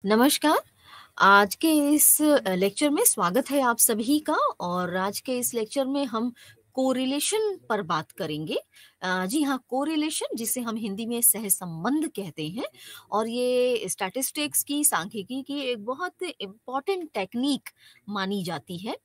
नमस्कार। आज के इस लेक्चर में स्वागत है आप सभी का। और आज के इस लेक्चर में हम कोरिलेशन पर बात करेंगे। जी हाँ, कोरिलेशन जिसे हम हिंदी में सहसंबंध कहते हैं। और ये स्टैटिस्टिक्स की सांख्यिकी की एक बहुत इम्पॉर्टेंट टेक्निक मानी जाती है।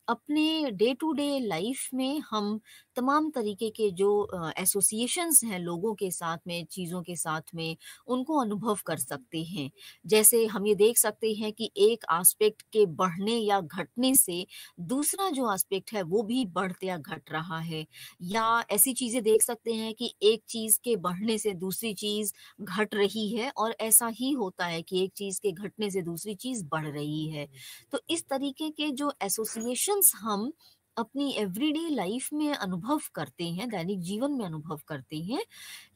अपने डे टू डे लाइफ में हम तमाम तरीके के जो एसोसिएशंस हैं लोगों के साथ में, चीज़ों के साथ में, उनको अनुभव कर सकते हैं। जैसे हम ये देख सकते हैं कि एक एस्पेक्ट के बढ़ने या घटने से दूसरा जो एस्पेक्ट है वो भी बढ़ या घट रहा है। या ऐसी चीज़ें देख सकते हैं कि एक चीज़ के बढ़ने से दूसरी चीज़ घट रही है, और ऐसा ही होता है कि एक चीज़ के घटने से दूसरी चीज़ बढ़ रही है। तो इस तरीके के जो एसोसिएशंस हम अपनी एवरीडे लाइफ में अनुभव करते हैं, दैनिक जीवन में अनुभव करते हैं,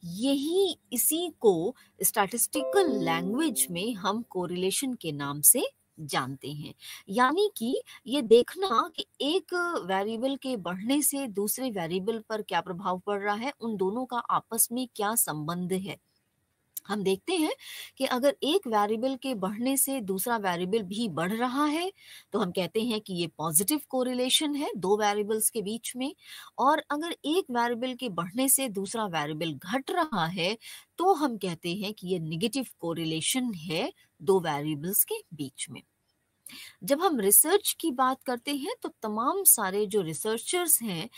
यही इसी को स्टैटिस्टिकल लैंग्वेज में हम कोरिलेशन के नाम से जानते हैं। यानी कि ये देखना कि एक वेरिएबल के बढ़ने से दूसरे वेरिएबल पर क्या प्रभाव पड़ रहा है, उन दोनों का आपस में क्या संबंध है। हम देखते हैं कि अगर एक वेरिएबल के बढ़ने से दूसरा वेरिएबल भी बढ़ रहा है, तो हम कहते हैं कि ये पॉजिटिव कोरिलेशन है दो वेरिएबल्स के बीच में। और अगर एक वेरिएबल के बढ़ने से दूसरा वेरिएबल घट रहा है, तो हम कहते हैं कि ये नेगेटिव कोरिलेशन है दो वेरिएबल्स के बीच में। जब हम रिसर्च की बात करते हैं तो तमाम सारे जो रिसर्चर्स हैं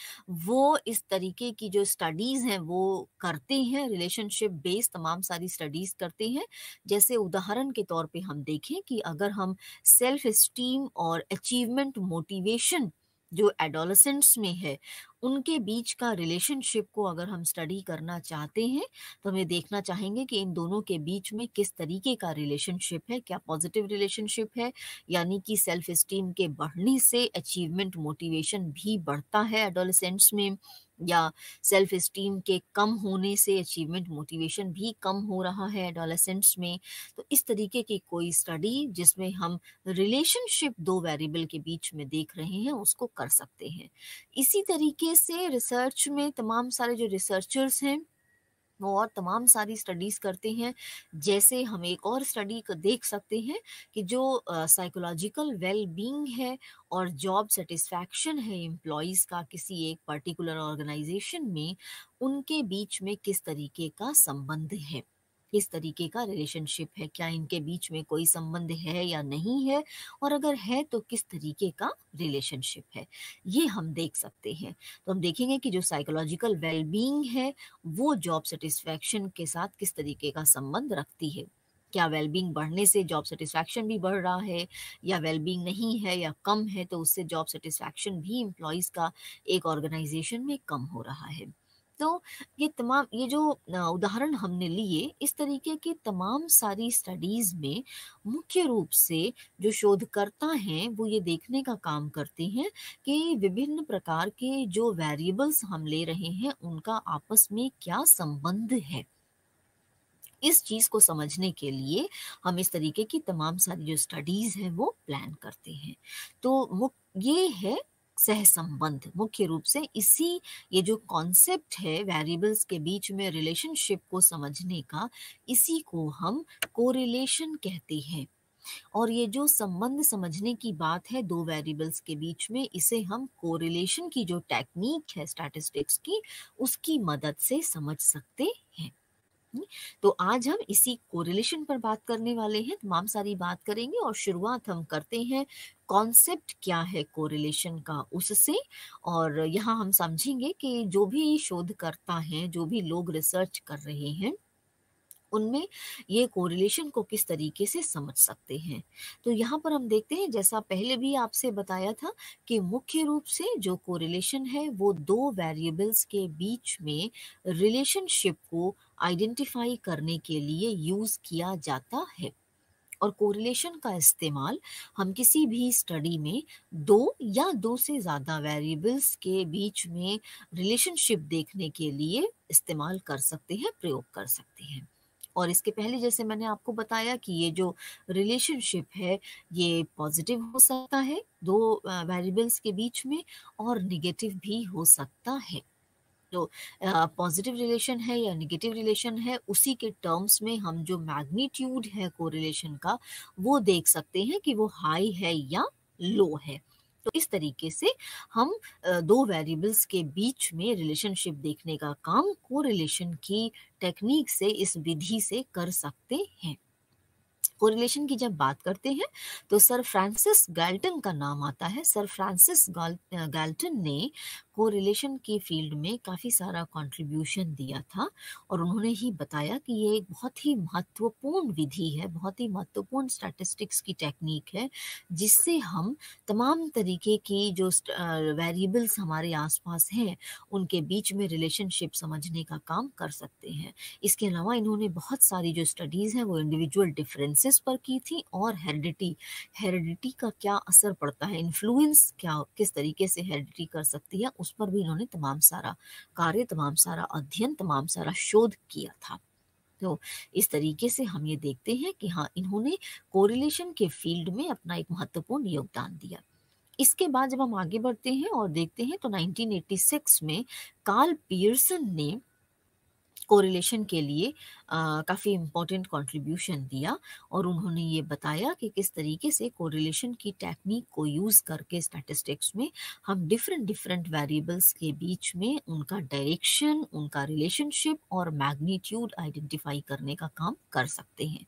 वो इस तरीके की जो स्टडीज हैं वो करते हैं, रिलेशनशिप बेस्ड तमाम सारी स्टडीज करते हैं। जैसे उदाहरण के तौर पे हम देखें कि अगर हम सेल्फ एस्टीम और अचीवमेंट मोटिवेशन जो एडोलसेंट्स में है, उनके बीच का रिलेशनशिप को अगर हम स्टडी करना चाहते हैं, तो हमें देखना चाहेंगे कि इन दोनों के बीच में किस तरीके का रिलेशनशिप है। क्या पॉजिटिव रिलेशनशिप है, यानी कि सेल्फ एस्टीम के बढ़ने से अचीवमेंट मोटिवेशन भी बढ़ता है एडोलेसेंट्स में, या सेल्फ एस्टीम के कम होने से अचीवमेंट मोटिवेशन भी कम हो रहा है एडोलेसेंट्स में। तो इस तरीके की कोई स्टडी जिसमें हम रिलेशनशिप दो वेरिएबल के बीच में देख रहे हैं उसको कर सकते हैं। इसी तरीके से रिसर्च में तमाम सारे जो रिसर्चर्स हैं वो और तमाम सारी स्टडीज़ करते हैं। जैसे हम एक और स्टडी को देख सकते हैं कि जो साइकोलॉजिकल वेल बीइंग है और जॉब सेटिस्फैक्शन है एम्प्लॉइज़ का किसी एक पर्टिकुलर ऑर्गेनाइजेशन में, उनके बीच में किस तरीके का संबंध है, किस तरीके का रिलेशनशिप है, क्या इनके बीच में कोई संबंध है या नहीं है, और अगर है तो किस तरीके का रिलेशनशिप है, ये हम देख सकते हैं। तो हम देखेंगे कि जो साइकोलॉजिकल वेलबींग है वो जॉब सेटिस्फैक्शन के साथ किस तरीके का संबंध रखती है। क्या वेलबींग बढ़ने से जॉब सेटिस्फैक्शन भी बढ़ रहा है, या वेलबींग नहीं है या कम है तो उससे जॉब सेटिस्फैक्शन भी एम्प्लॉयज़ का एक ऑर्गेनाइजेशन में कम हो रहा है। तो ये जो उदाहरण हमने लिए, इस तरीके की तमाम सारी स्टडीज़ में मुख्य रूप से जो शोधकर्ता हैं वो ये देखने का काम करते हैं कि विभिन्न प्रकार के जो वेरिएबल्स हम ले रहे हैं उनका आपस में क्या संबंध है। इस चीज़ को समझने के लिए हम इस तरीके की तमाम सारी जो स्टडीज़ हैं वो प्लान करते हैं। तो ये है सहसंबंध। मुख्य रूप से इसी ये जो कॉन्सेप्ट है वेरिएबल्स के बीच में रिलेशनशिप को समझने का, इसी को हम कोरिलेशन कहते हैं। और ये जो संबंध समझने की बात है दो वेरिएबल्स के बीच में, इसे हम कोरिलेशन की जो टेक्निक है स्टैटिस्टिक्स की, उसकी मदद से समझ सकते हैं। हुँ, तो आज हम इसी कोरिलेशन पर बात करने वाले हैं, तमाम सारी बात करेंगे और शुरुआत हम करते हैं कॉन्सेप्ट क्या है कोरिलेशन का उससे। और यहाँ हम समझेंगे कि जो भी शोधकर्ता हैं, जो भी लोग रिसर्च कर रहे हैं, उनमें ये कोरिलेशन को किस तरीके से समझ सकते हैं। तो यहाँ पर हम देखते हैं, जैसा पहले भी आपसे बताया था, कि मुख्य रूप से जो कोरिलेशन है वो दो वेरिएबल्स के बीच में रिलेशनशिप को आइडेंटिफाई करने के लिए यूज़ किया जाता है। और कोरिलेशन का इस्तेमाल हम किसी भी स्टडी में दो या दो से ज़्यादा वेरिएबल्स के बीच में रिलेशनशिप देखने के लिए इस्तेमाल कर सकते हैं, प्रयोग कर सकते हैं। और इसके पहले जैसे मैंने आपको बताया कि ये जो रिलेशनशिप है ये पॉजिटिव हो सकता है दो वेरिएबल्स के बीच में, और नेगेटिव भी हो सकता है। तो पॉजिटिव रिलेशन है या नेगेटिव रिलेशन है, उसी के टर्म्स में हम जो मैग्नीट्यूड है कोरिलेशन का, वो देख सकते हैं कि वो हाई है या लो है। तो इस तरीके से हम दो वेरिएबल्स के बीच में रिलेशनशिप देखने का काम कोरिलेशन की टेक्निक से, इस विधि से कर सकते हैं। कोरिलेशन की जब बात करते हैं तो सर फ्रांसिस गैल्टन का नाम आता है। सर फ्रांसिस गैल्टन ने कोरिलेशन की फील्ड में काफ़ी सारा कंट्रीब्यूशन दिया था और उन्होंने ही बताया कि ये एक बहुत ही महत्वपूर्ण विधि है, बहुत ही महत्वपूर्ण स्टैटिस्टिक्स की टेक्निक है, जिससे हम तमाम तरीके की जो वेरिएबल्स हमारे आसपास हैं उनके बीच में रिलेशनशिप समझने का काम कर सकते हैं। इसके अलावा इन्होंने बहुत सारी जो स्टडीज़ हैं वो इंडिविजुअल डिफरेंसेस पर की थी और हेरिडिटी का क्या असर पड़ता है, इन्फ्लुएंस क्या किस तरीके से हेरिडिटी कर सकती है, उस पर भी इन्होंने तमाम सारा कार्य, तमाम सारा अध्ययन, तमाम सारा शोध किया था। तो इस तरीके से हम ये देखते हैं कि हाँ, इन्होंने कोरिलेशन के फील्ड में अपना एक महत्वपूर्ण योगदान दिया। इसके बाद जब हम आगे बढ़ते हैं और देखते हैं तो 1986 में कार्ल पियर्सन ने कोरिलेशन के लिए काफ़ी इम्पोर्टेंट कंट्रीब्यूशन दिया और उन्होंने ये बताया कि किस तरीके से कोरिलेशन की टेक्निक को यूज़ करके स्टैटिस्टिक्स में हम डिफरेंट डिफरेंट वेरिएबल्स के बीच में उनका डायरेक्शन, उनका रिलेशनशिप और मैग्नीट्यूड आइडेंटिफाई करने का काम कर सकते हैं।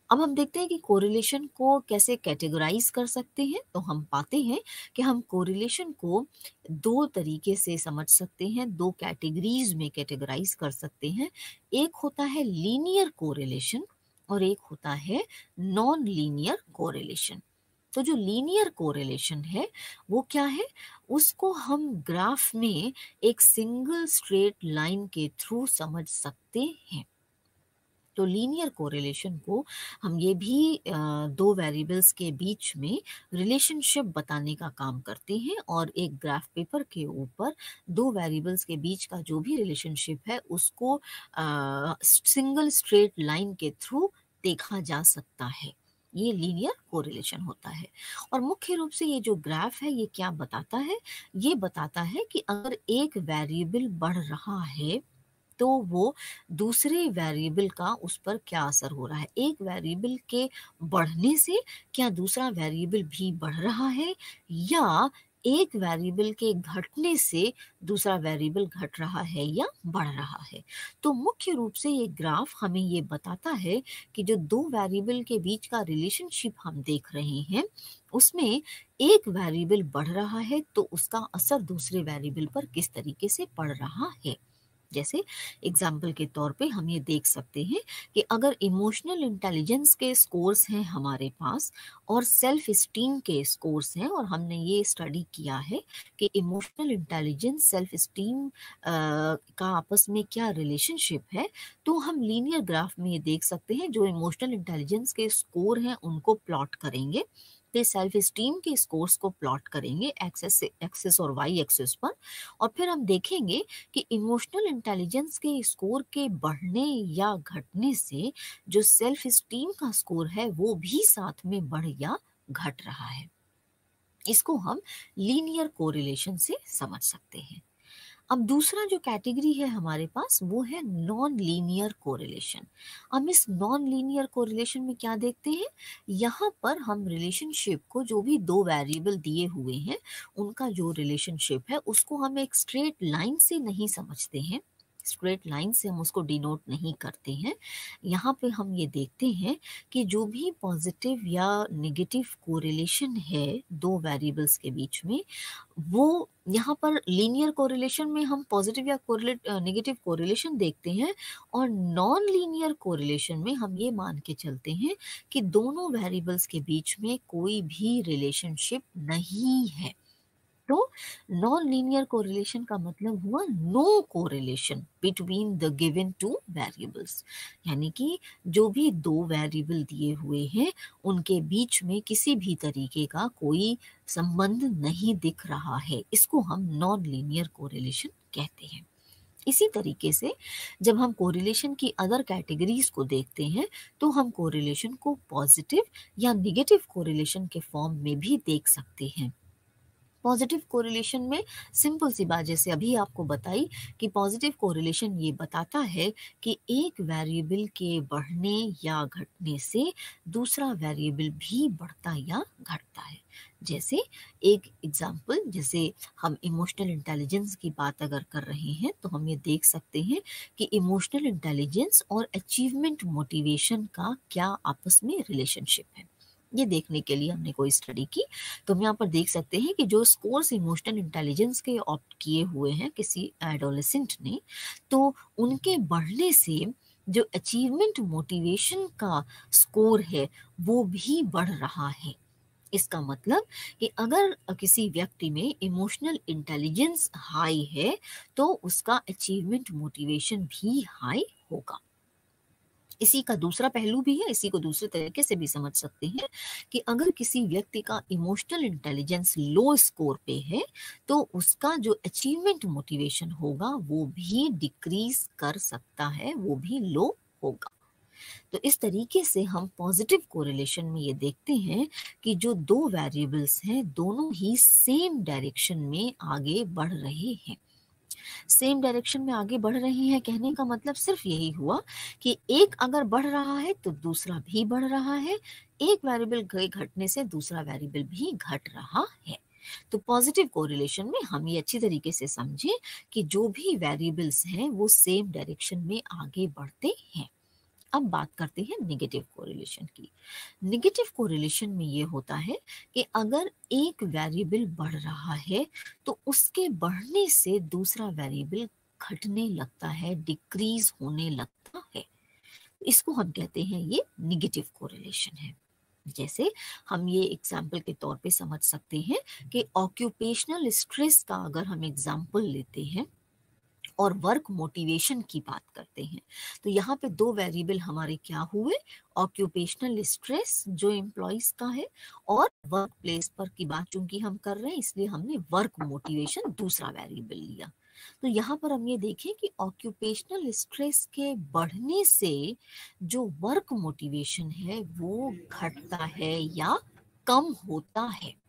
अब हम देखते हैं कि कोरिलेशन को कैसे कैटेगराइज कर सकते हैं। तो हम पाते हैं कि हम कोरिलेशन को दो तरीके से समझ सकते हैं, दो कैटेगरीज में कैटेगराइज कर सकते हैं। एक होता है लीनियर कोरिलेशन और एक होता है नॉन लीनियर कोरिलेशन। तो जो लीनियर कोरिलेशन है वो क्या है, उसको हम ग्राफ में एक सिंगल स्ट्रेट लाइन के थ्रू समझ सकते हैं। तो लीनियर कोरिलेशन को हम ये भी दो वेरिएबल्स के बीच में रिलेशनशिप बताने का काम करते हैं और एक ग्राफ पेपर के ऊपर दो वेरिएबल्स के बीच का जो भी रिलेशनशिप है उसको सिंगल स्ट्रेट लाइन के थ्रू देखा जा सकता है। ये लीनियर कोरिलेशन होता है और मुख्य रूप से ये जो ग्राफ है ये क्या बताता है, ये बताता है कि अगर एक वेरिएबल बढ़ रहा है तो वो दूसरे वेरिएबल का उस पर क्या असर हो रहा है। एक वेरिएबल के बढ़ने से क्या दूसरा वेरिएबल भी बढ़ रहा है या एक वेरिएबल के घटने से दूसरा वेरिएबल घट रहा है या बढ़ रहा है। तो मुख्य रूप से ये ग्राफ हमें ये बताता है कि जो दो वेरिएबल के बीच का रिलेशनशिप हम देख रहे हैं उसमें एक वेरिएबल बढ़ रहा है तो उसका असर दूसरे वेरिएबल पर किस तरीके से पड़ रहा है। जैसे एग्जाम्पल के तौर पे हम ये देख सकते हैं कि अगर इमोशनल इंटेलिजेंस के स्कोर्स हैं हमारे पास और सेल्फ स्टीम के स्कोर्स हैं और हमने ये स्टडी किया है कि इमोशनल इंटेलिजेंस सेल्फ स्टीम का आपस में क्या रिलेशनशिप है, तो हम लीनियर ग्राफ में ये देख सकते हैं जो इमोशनल इंटेलिजेंस के स्कोर हैं उनको प्लॉट करेंगे, फिर सेल्फ स्टीम के स्कोर्स को प्लॉट करेंगे एक्सेस और वाई एक्सेस पर और फिर हम देखेंगे कि इमोशनल इंटेलिजेंस के स्कोर के बढ़ने या घटने से जो सेल्फ स्टीम का स्कोर है वो भी साथ में बढ़ या घट रहा है। इसको हम लीनियर कोरिलेशन से समझ सकते हैं। अब दूसरा जो कैटेगरी है हमारे पास वो है नॉन लीनियर कोरिलेशन। हम इस नॉन लीनियर कोरिलेशन में क्या देखते हैं, यहाँ पर हम रिलेशनशिप को, जो भी दो वेरिएबल दिए हुए हैं उनका जो रिलेशनशिप है उसको हम एक स्ट्रेट लाइन से नहीं समझते हैं, स्ट्रेट लाइन से हम उसको डिनोट नहीं करते हैं। यहाँ पे हम ये देखते हैं कि जो भी पॉजिटिव या नेगेटिव कोरिलेशन है दो वेरिएबल्स के बीच में, वो यहाँ पर लीनियर कोरिलेशन में हम पॉजिटिव या नेगेटिव कोरिलेशन देखते हैं और नॉन लीनियर कोरिलेशन में हम ये मान के चलते हैं कि दोनों वेरिएबल्स के बीच में कोई भी रिलेशनशिप नहीं है। तो नॉन लीनियर कोरिलेशन का मतलब हुआ no correlation between the given two variables, यानी कि जो भी दो वेरिएबल दिए हुए हैं उनके बीच में किसी भी तरीके का कोई संबंध नहीं दिख रहा है, इसको हम नॉन लीनियर कोरिलेशन कहते हैं। इसी तरीके से जब हम कोरिलेशन की अदर कैटेगरीज को देखते हैं तो हम कोरिलेशन को पॉजिटिव या निगेटिव कोरिलेशन के फॉर्म में भी देख सकते हैं। पॉजिटिव कोरिलेशन में सिंपल सी बात जैसे अभी आपको बताई कि पॉजिटिव कोरिलेशन ये बताता है कि एक वेरिएबल के बढ़ने या घटने से दूसरा वेरिएबल भी बढ़ता या घटता है। जैसे एक एग्जांपल, जैसे हम इमोशनल इंटेलिजेंस की बात अगर कर रहे हैं तो हम ये देख सकते हैं कि इमोशनल इंटेलिजेंस और अचीवमेंट मोटिवेशन का क्या आपस में रिलेशनशिप है। ये देखने के लिए हमने कोई स्टडी की, तो हम यहाँ पर देख सकते हैं कि जो स्कोर्स इमोशनल इंटेलिजेंस के ऑप्ट किए हुए हैं किसी एडोलेसेंट ने, तो उनके बढ़ने से जो अचीवमेंट मोटिवेशन का स्कोर है वो भी बढ़ रहा है। इसका मतलब कि अगर किसी व्यक्ति में इमोशनल इंटेलिजेंस हाई है तो उसका अचीवमेंट मोटिवेशन भी हाई होगा। इसी का दूसरा पहलू भी है, इसी को दूसरे तरीके से भी समझ सकते हैं कि अगर किसी व्यक्ति का इमोशनल इंटेलिजेंस लो स्कोर पे है तो उसका जो अचीवमेंट मोटिवेशन होगा वो भी डिक्रीज कर सकता है, वो भी लो होगा। तो इस तरीके से हम पॉजिटिव कोरिलेशन में ये देखते हैं कि जो दो वेरिएबल्स हैं दोनों ही सेम डायरेक्शन में आगे बढ़ रहे हैं। सेम डायरेक्शन में आगे बढ़ रही हैं कहने का मतलब सिर्फ यही हुआ कि एक अगर बढ़ रहा है तो दूसरा भी बढ़ रहा है, एक वेरिएबल के घटने से दूसरा वेरिएबल भी घट रहा है। तो पॉजिटिव कोरिलेशन में हम ये अच्छी तरीके से समझें कि जो भी वेरिएबल्स हैं वो सेम डायरेक्शन में आगे बढ़ते हैं। अब बात करते हैं नेगेटिव कोरिलेशन की। नेगेटिव कोरिलेशन में ये होता है कि अगर एक वेरिएबल बढ़ रहा है तो उसके बढ़ने से दूसरा वेरिएबल घटने लगता है, डिक्रीज होने लगता है। इसको हम कहते हैं ये नेगेटिव कोरिलेशन है। जैसे हम ये एग्जाम्पल के तौर पे समझ सकते हैं कि ऑक्यूपेशनल स्ट्रेस का अगर हम एग्जाम्पल लेते हैं और वर्क मोटिवेशन की बात करते हैं तो यहाँ पे दो वेरिएबल हमारे क्या हुए, ऑक्यूपेशनल स्ट्रेस जो एम्प्लॉइज का है और वर्क प्लेस पर की बात चूंकि हम कर रहे हैं इसलिए हमने वर्क मोटिवेशन दूसरा वेरिएबल लिया। तो यहाँ पर हम ये देखें कि ऑक्यूपेशनल स्ट्रेस के बढ़ने से जो वर्क मोटिवेशन है वो घटता है या कम होता है।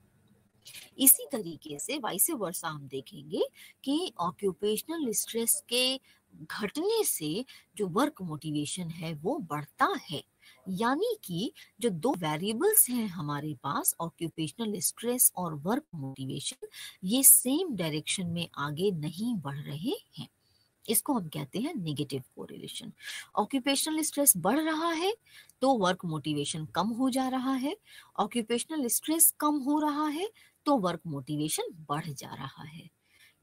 इसी तरीके से वाइस वर्सा हम देखेंगे कि ऑक्यूपेशनल स्ट्रेस के घटने से जो वर्क मोटिवेशन है वो बढ़ता है। यानी कि जो दो वेरिएबल्स हैं हमारे पास ऑक्यूपेशनल स्ट्रेस और वर्क मोटिवेशन, ये सेम डायरेक्शन में आगे नहीं बढ़ रहे हैं। इसको हम कहते हैं नेगेटिव कोरिलेशन। ऑक्यूपेशनल स्ट्रेस बढ़ रहा है तो वर्क मोटिवेशन कम हो जा रहा है, ऑक्यूपेशनल स्ट्रेस कम हो रहा है तो वर्क मोटिवेशन बढ़ जा रहा है।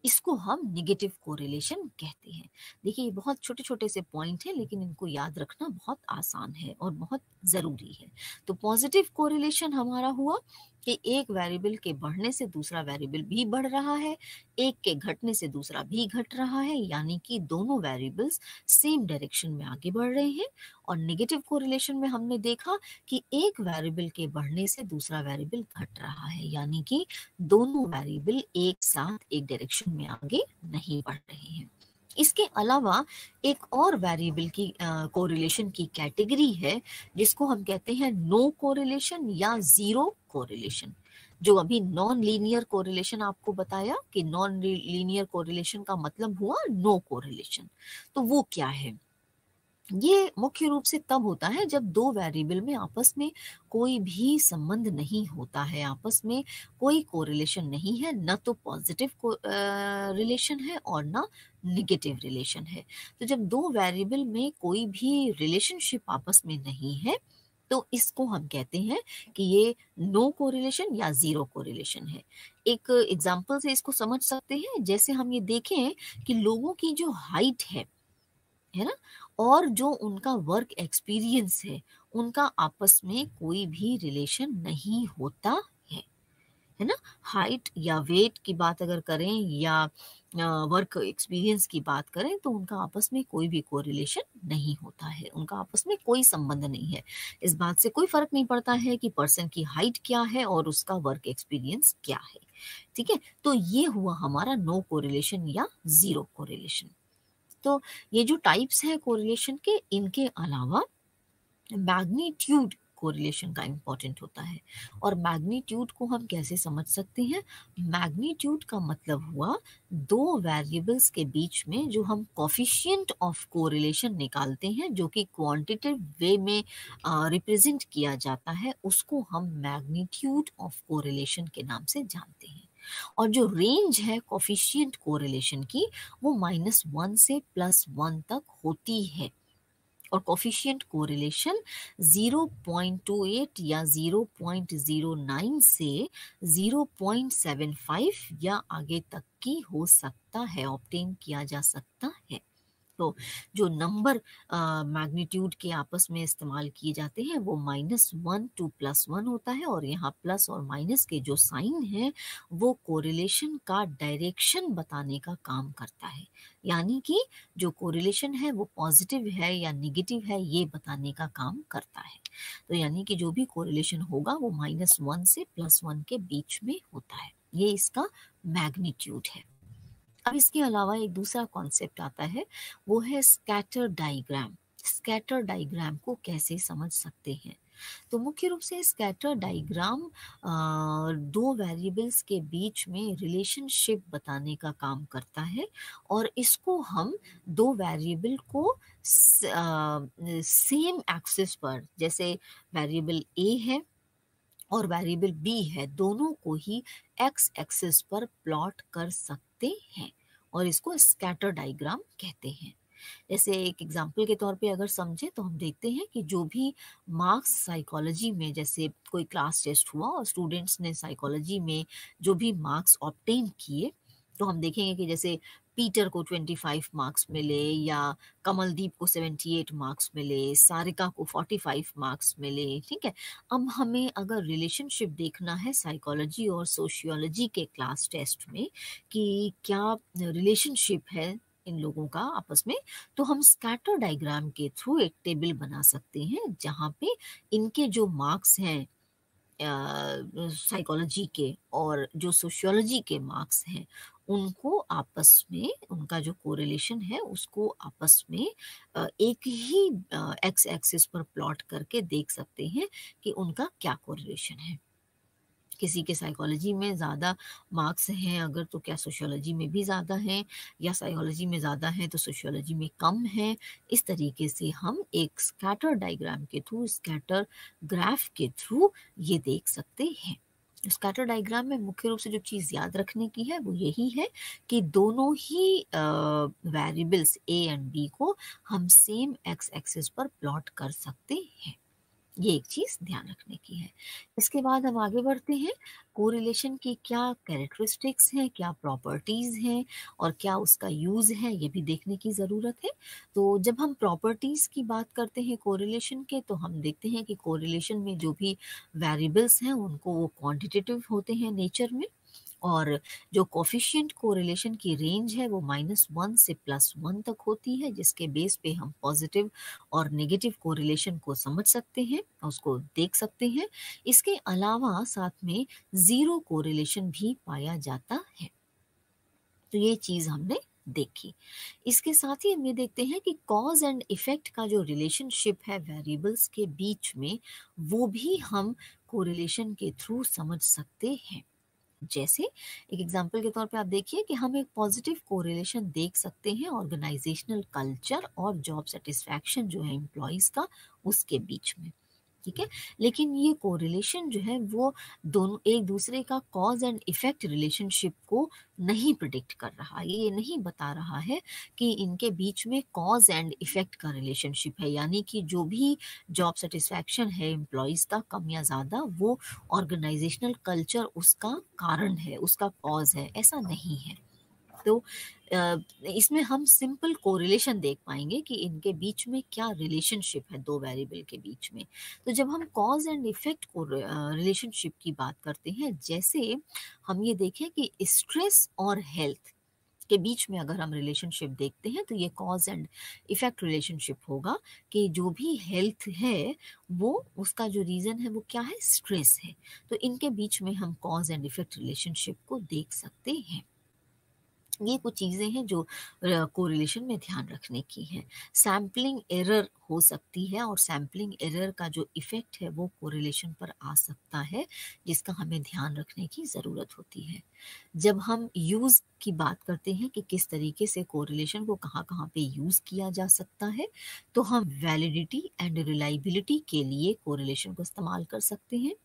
इसको हम नेगेटिव कोरिलेशन कहते हैं। देखिए ये बहुत छोटे छोटे से पॉइंट हैं लेकिन इनको याद रखना बहुत आसान है और बहुत ज़रूरी है। तो पॉजिटिव कोरिलेशन हमारा हुआ कि एक वेरिएबल के बढ़ने से दूसरा वेरिएबल भी बढ़ रहा है, एक के घटने से दूसरा भी घट रहा है, यानी कि दोनों वेरिएबल्स सेम डायरेक्शन में आगे बढ़ रहे हैं। और नेगेटिव कोरिलेशन में हमने देखा कि एक वेरिएबल के बढ़ने से दूसरा वेरिएबल घट रहा है, यानी कि दोनों वेरिएबल एक साथ एक डायरेक्शन में आगे नहीं बढ़ रहे हैं। इसके अलावा एक और वेरिएबल की कोरिलेशन की कैटेगरी है जिसको हम कहते हैं नो कोरिलेशन या जीरो कोरिलेशन। जो अभी नॉन लीनियर कोरिलेशन आपको बताया कि नॉन लीनियर कोरिलेशन का मतलब हुआ नो कोरिलेशन। तो वो क्या है? ये मुख्य रूप से तब होता है जब दो वेरिएबल में आपस में कोई भी संबंध नहीं होता है, आपस में कोई कोरिलेशन नहीं है, न तो पॉजिटिव रिलेशन है और ना निगेटिव रिलेशन है। तो जब दो वेरिएबल में कोई भी रिलेशनशिप आपस में नहीं है तो इसको हम कहते हैं कि ये नो कोरिलेशन या जीरो कोरिलेशन है। एक एग्जांपल से इसको समझ सकते हैं, जैसे हम ये देखें कि लोगों की जो हाइट है ना, और जो उनका वर्क एक्सपीरियंस है उनका आपस में कोई भी रिलेशन नहीं होता है ना। हाइट या वेट की बात अगर करें या वर्क एक्सपीरियंस की बात करें तो उनका आपस में कोई भी कोरिलेशन नहीं होता है, उनका आपस में कोई संबंध नहीं है। इस बात से कोई फर्क नहीं पड़ता है कि पर्सन की हाइट क्या है और उसका वर्क एक्सपीरियंस क्या है। ठीक है, तो ये हुआ हमारा नो कोरिलेशन या जीरो कोरिलेशन। तो ये जो टाइप्स हैं कोरिलेशन के, इनके अलावा मैग्नीट्यूड कोरिलेशन का इम्पोर्टेंट होता है। और मैग्नीट्यूड को हम कैसे समझ सकते हैं? मैग्नीट्यूड का मतलब हुआ दो वेरिएबल्स के बीच में जो हम कोफिशिएंट ऑफ कोरिलेशन निकालते हैं, जो कि क्वांटिटेटिव वे में रिप्रेजेंट किया जाता है, उसको हम मैग्नीट्यूड ऑफ कोरिलेशन के नाम से जानते हैं। और जो रेंज है कोफिशिएंट कोरिलेशन की, वो -1 से +1 तक होती है। और कोफिशिएंट कोरिलेशन 0.28 या 0.09 से 0.75 या आगे तक की हो सकता है, ऑब्टेन किया जा सकता है। तो जो नंबर मैग्नीट्यूड के आपस में इस्तेमाल किए जाते हैं वो -1 टू +1 होता है, और यहाँ प्लस और माइनस के जो साइन है वो कोरिलेशन का डायरेक्शन बताने का काम करता है। यानी कि जो कोरिलेशन है वो पॉजिटिव है या नेगेटिव है ये बताने का काम करता है। तो यानी कि जो भी कोरिलेशन होगा वो -1 से +1 के बीच में होता है। ये इसका मैग्नीट्यूड है। अब इसके अलावा एक दूसरा कॉन्सेप्ट आता है, वो है स्कैटर डायग्राम। स्कैटर डायग्राम को कैसे समझ सकते हैं? तो मुख्य रूप से स्कैटर डायग्राम दो वेरिएबल्स के बीच में रिलेशनशिप बताने का काम करता है, और इसको हम दो वेरिएबल को सेम एक्सिस पर, जैसे वेरिएबल ए है और वेरिएबल बी है, दोनों को ही एक्स एक्सिस पर प्लॉट कर सकते हैं, और इसको स्कैटर डायग्राम कहते हैं। जैसे एक एग्जाम्पल के तौर पे अगर समझे तो हम देखते हैं कि जो भी मार्क्स साइकोलॉजी में, जैसे कोई क्लास टेस्ट हुआ और स्टूडेंट्स ने साइकोलॉजी में जो भी मार्क्स ऑब्टेन किए, तो हम देखेंगे कि जैसे पीटर को 25 मार्क्स मिले, या कमलदीप को 78 मार्क्स मिले, सारिका को 45 मार्क्स मिले। ठीक है, अब हमें अगर रिलेशनशिप देखना है साइकोलॉजी और सोशियोलॉजी के क्लास टेस्ट में कि क्या रिलेशनशिप है इन लोगों का आपस में, तो हम स्कैटर डायग्राम के थ्रू एक टेबल बना सकते हैं जहाँ पे इनके जो मार्क्स हैं साइकोलॉजी के और जो सोशियोलॉजी के मार्क्स हैं, उनको आपस में, उनका जो कोरिलेशन है उसको आपस में एक ही एक्स एक्सिस पर प्लॉट करके देख सकते हैं कि उनका क्या कोरिलेशन है। किसी के साइकोलॉजी में ज़्यादा मार्क्स हैं अगर, तो क्या सोशियोलॉजी में भी ज़्यादा हैं, या साइकोलॉजी में ज़्यादा हैं तो सोशियोलॉजी में कम है। इस तरीके से हम एक स्कैटर डायग्राम के थ्रू, स्कैटर ग्राफ के थ्रू ये देख सकते हैं। स्कैटर डायग्राम में मुख्य रूप से जो चीज़ याद रखने की है वो यही है कि दोनों ही वेरिएबल्स ए एंड बी को हम सेम एक्स एक्सिस पर प्लॉट कर सकते हैं। ये एक चीज़ ध्यान रखने की है। इसके बाद हम आगे बढ़ते हैं, कोरिलेशन की क्या कैरेक्टरिस्टिक्स हैं, क्या प्रॉपर्टीज़ हैं और क्या उसका यूज़ है, ये भी देखने की ज़रूरत है। तो जब हम प्रॉपर्टीज़ की बात करते हैं कोरिलेशन के, तो हम देखते हैं कि कोरिलेशन में जो भी वेरिएबल्स हैं उनको वो क्वांटिटेटिव होते हैं नेचर में, और जो कोफिशिएंट कोरिलेशन की रेंज है वो -1 से +1 तक होती है, जिसके बेस पे हम पॉजिटिव और नेगेटिव कोरिलेशन को समझ सकते हैं, उसको देख सकते हैं। इसके अलावा साथ में ज़ीरो कोरिलेशन भी पाया जाता है। तो ये चीज़ हमने देखी। इसके साथ ही हम ये देखते हैं कि कॉज़ एंड इफ़ेक्ट का जो रिलेशनशिप है वेरिएबल्स के बीच में, वो भी हम कोरिलेशन के थ्रू समझ सकते हैं। जैसे एक एग्जाम्पल के तौर पे आप देखिए कि हम एक पॉजिटिव कोरिलेशन देख सकते हैं ऑर्गेनाइजेशनल कल्चर और जॉब सेटिस्फैक्शन जो है एम्प्लॉयज का, उसके बीच में। ठीक है, लेकिन ये कोरिलेशन जो है वो दोनों एक दूसरे का कॉज एंड इफेक्ट रिलेशनशिप को नहीं प्रिडिक्ट कर रहा, ये नहीं बता रहा है कि इनके बीच में कॉज एंड इफेक्ट का रिलेशनशिप है, यानी कि जो भी जॉब सेटिस्फैक्शन है एम्प्लॉयज़ का कम या ज़्यादा, वो ऑर्गेनाइजेशनल कल्चर उसका कारण है, उसका कॉज है, ऐसा नहीं है। तो इसमें हम सिंपल कोरिलेशन देख पाएंगे कि इनके बीच में क्या रिलेशनशिप है दो वेरिएबल के बीच में। तो जब हम कॉज एंड इफेक्ट को रिलेशनशिप की बात करते हैं, जैसे हम ये देखें कि स्ट्रेस और हेल्थ के बीच में अगर हम रिलेशनशिप देखते हैं, तो ये कॉज एंड इफेक्ट रिलेशनशिप होगा कि जो भी हेल्थ है वो, उसका जो रीज़न है वो क्या है, स्ट्रेस है। तो इनके बीच में हम कॉज एंड इफेक्ट रिलेशनशिप को देख सकते हैं। ये कुछ चीज़ें हैं जो कोरिलेशन में ध्यान रखने की हैं। सैंपलिंग एरर हो सकती है और सैंपलिंग एरर का जो इफ़ेक्ट है वो कोरिलेशन पर आ सकता है, जिसका हमें ध्यान रखने की ज़रूरत होती है। जब हम यूज़ की बात करते हैं कि किस तरीके से कोरिलेशन को कहाँ-कहाँ पे यूज़ किया जा सकता है, तो हम वैलिडिटी एंड रिलायबिलिटी के लिए कोरिलेशन को इस्तेमाल कर सकते हैं।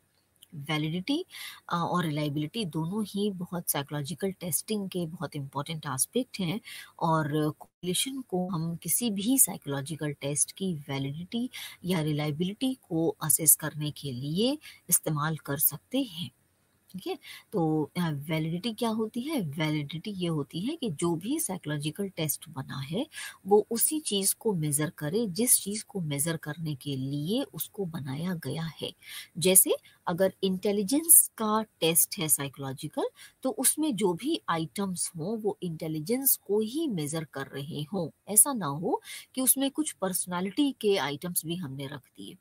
वैलिडिटी और रिलायबिलिटी दोनों ही बहुत साइकोलॉजिकल टेस्टिंग के बहुत इंपॉर्टेंट एस्पेक्ट हैं और कोरिलेशन को हम किसी भी साइकोलॉजिकल टेस्ट की वैलिडिटी या रिलायबिलिटी को असेस करने के लिए इस्तेमाल कर सकते हैं। ठीक है? तो वैलिडिटी क्या होती है? वैलिडिटी ये होती है कि जो भी साइकोलॉजिकल टेस्ट बना है, वो उसी चीज़ को मेज़र करे जिस चीज़ को मेज़र करने के लिए उसको बनाया गया है। जैसे अगर इंटेलिजेंस का टेस्ट है साइकोलॉजिकल, तो उसमें जो भी आइटम्स हों, वो इंटेलिजेंस को ही मेज़र कर रहे हों। ऐसा ना हो कि उसमें कुछ पर्सनैलिटी के आइटम्स भी हमने रख दिए,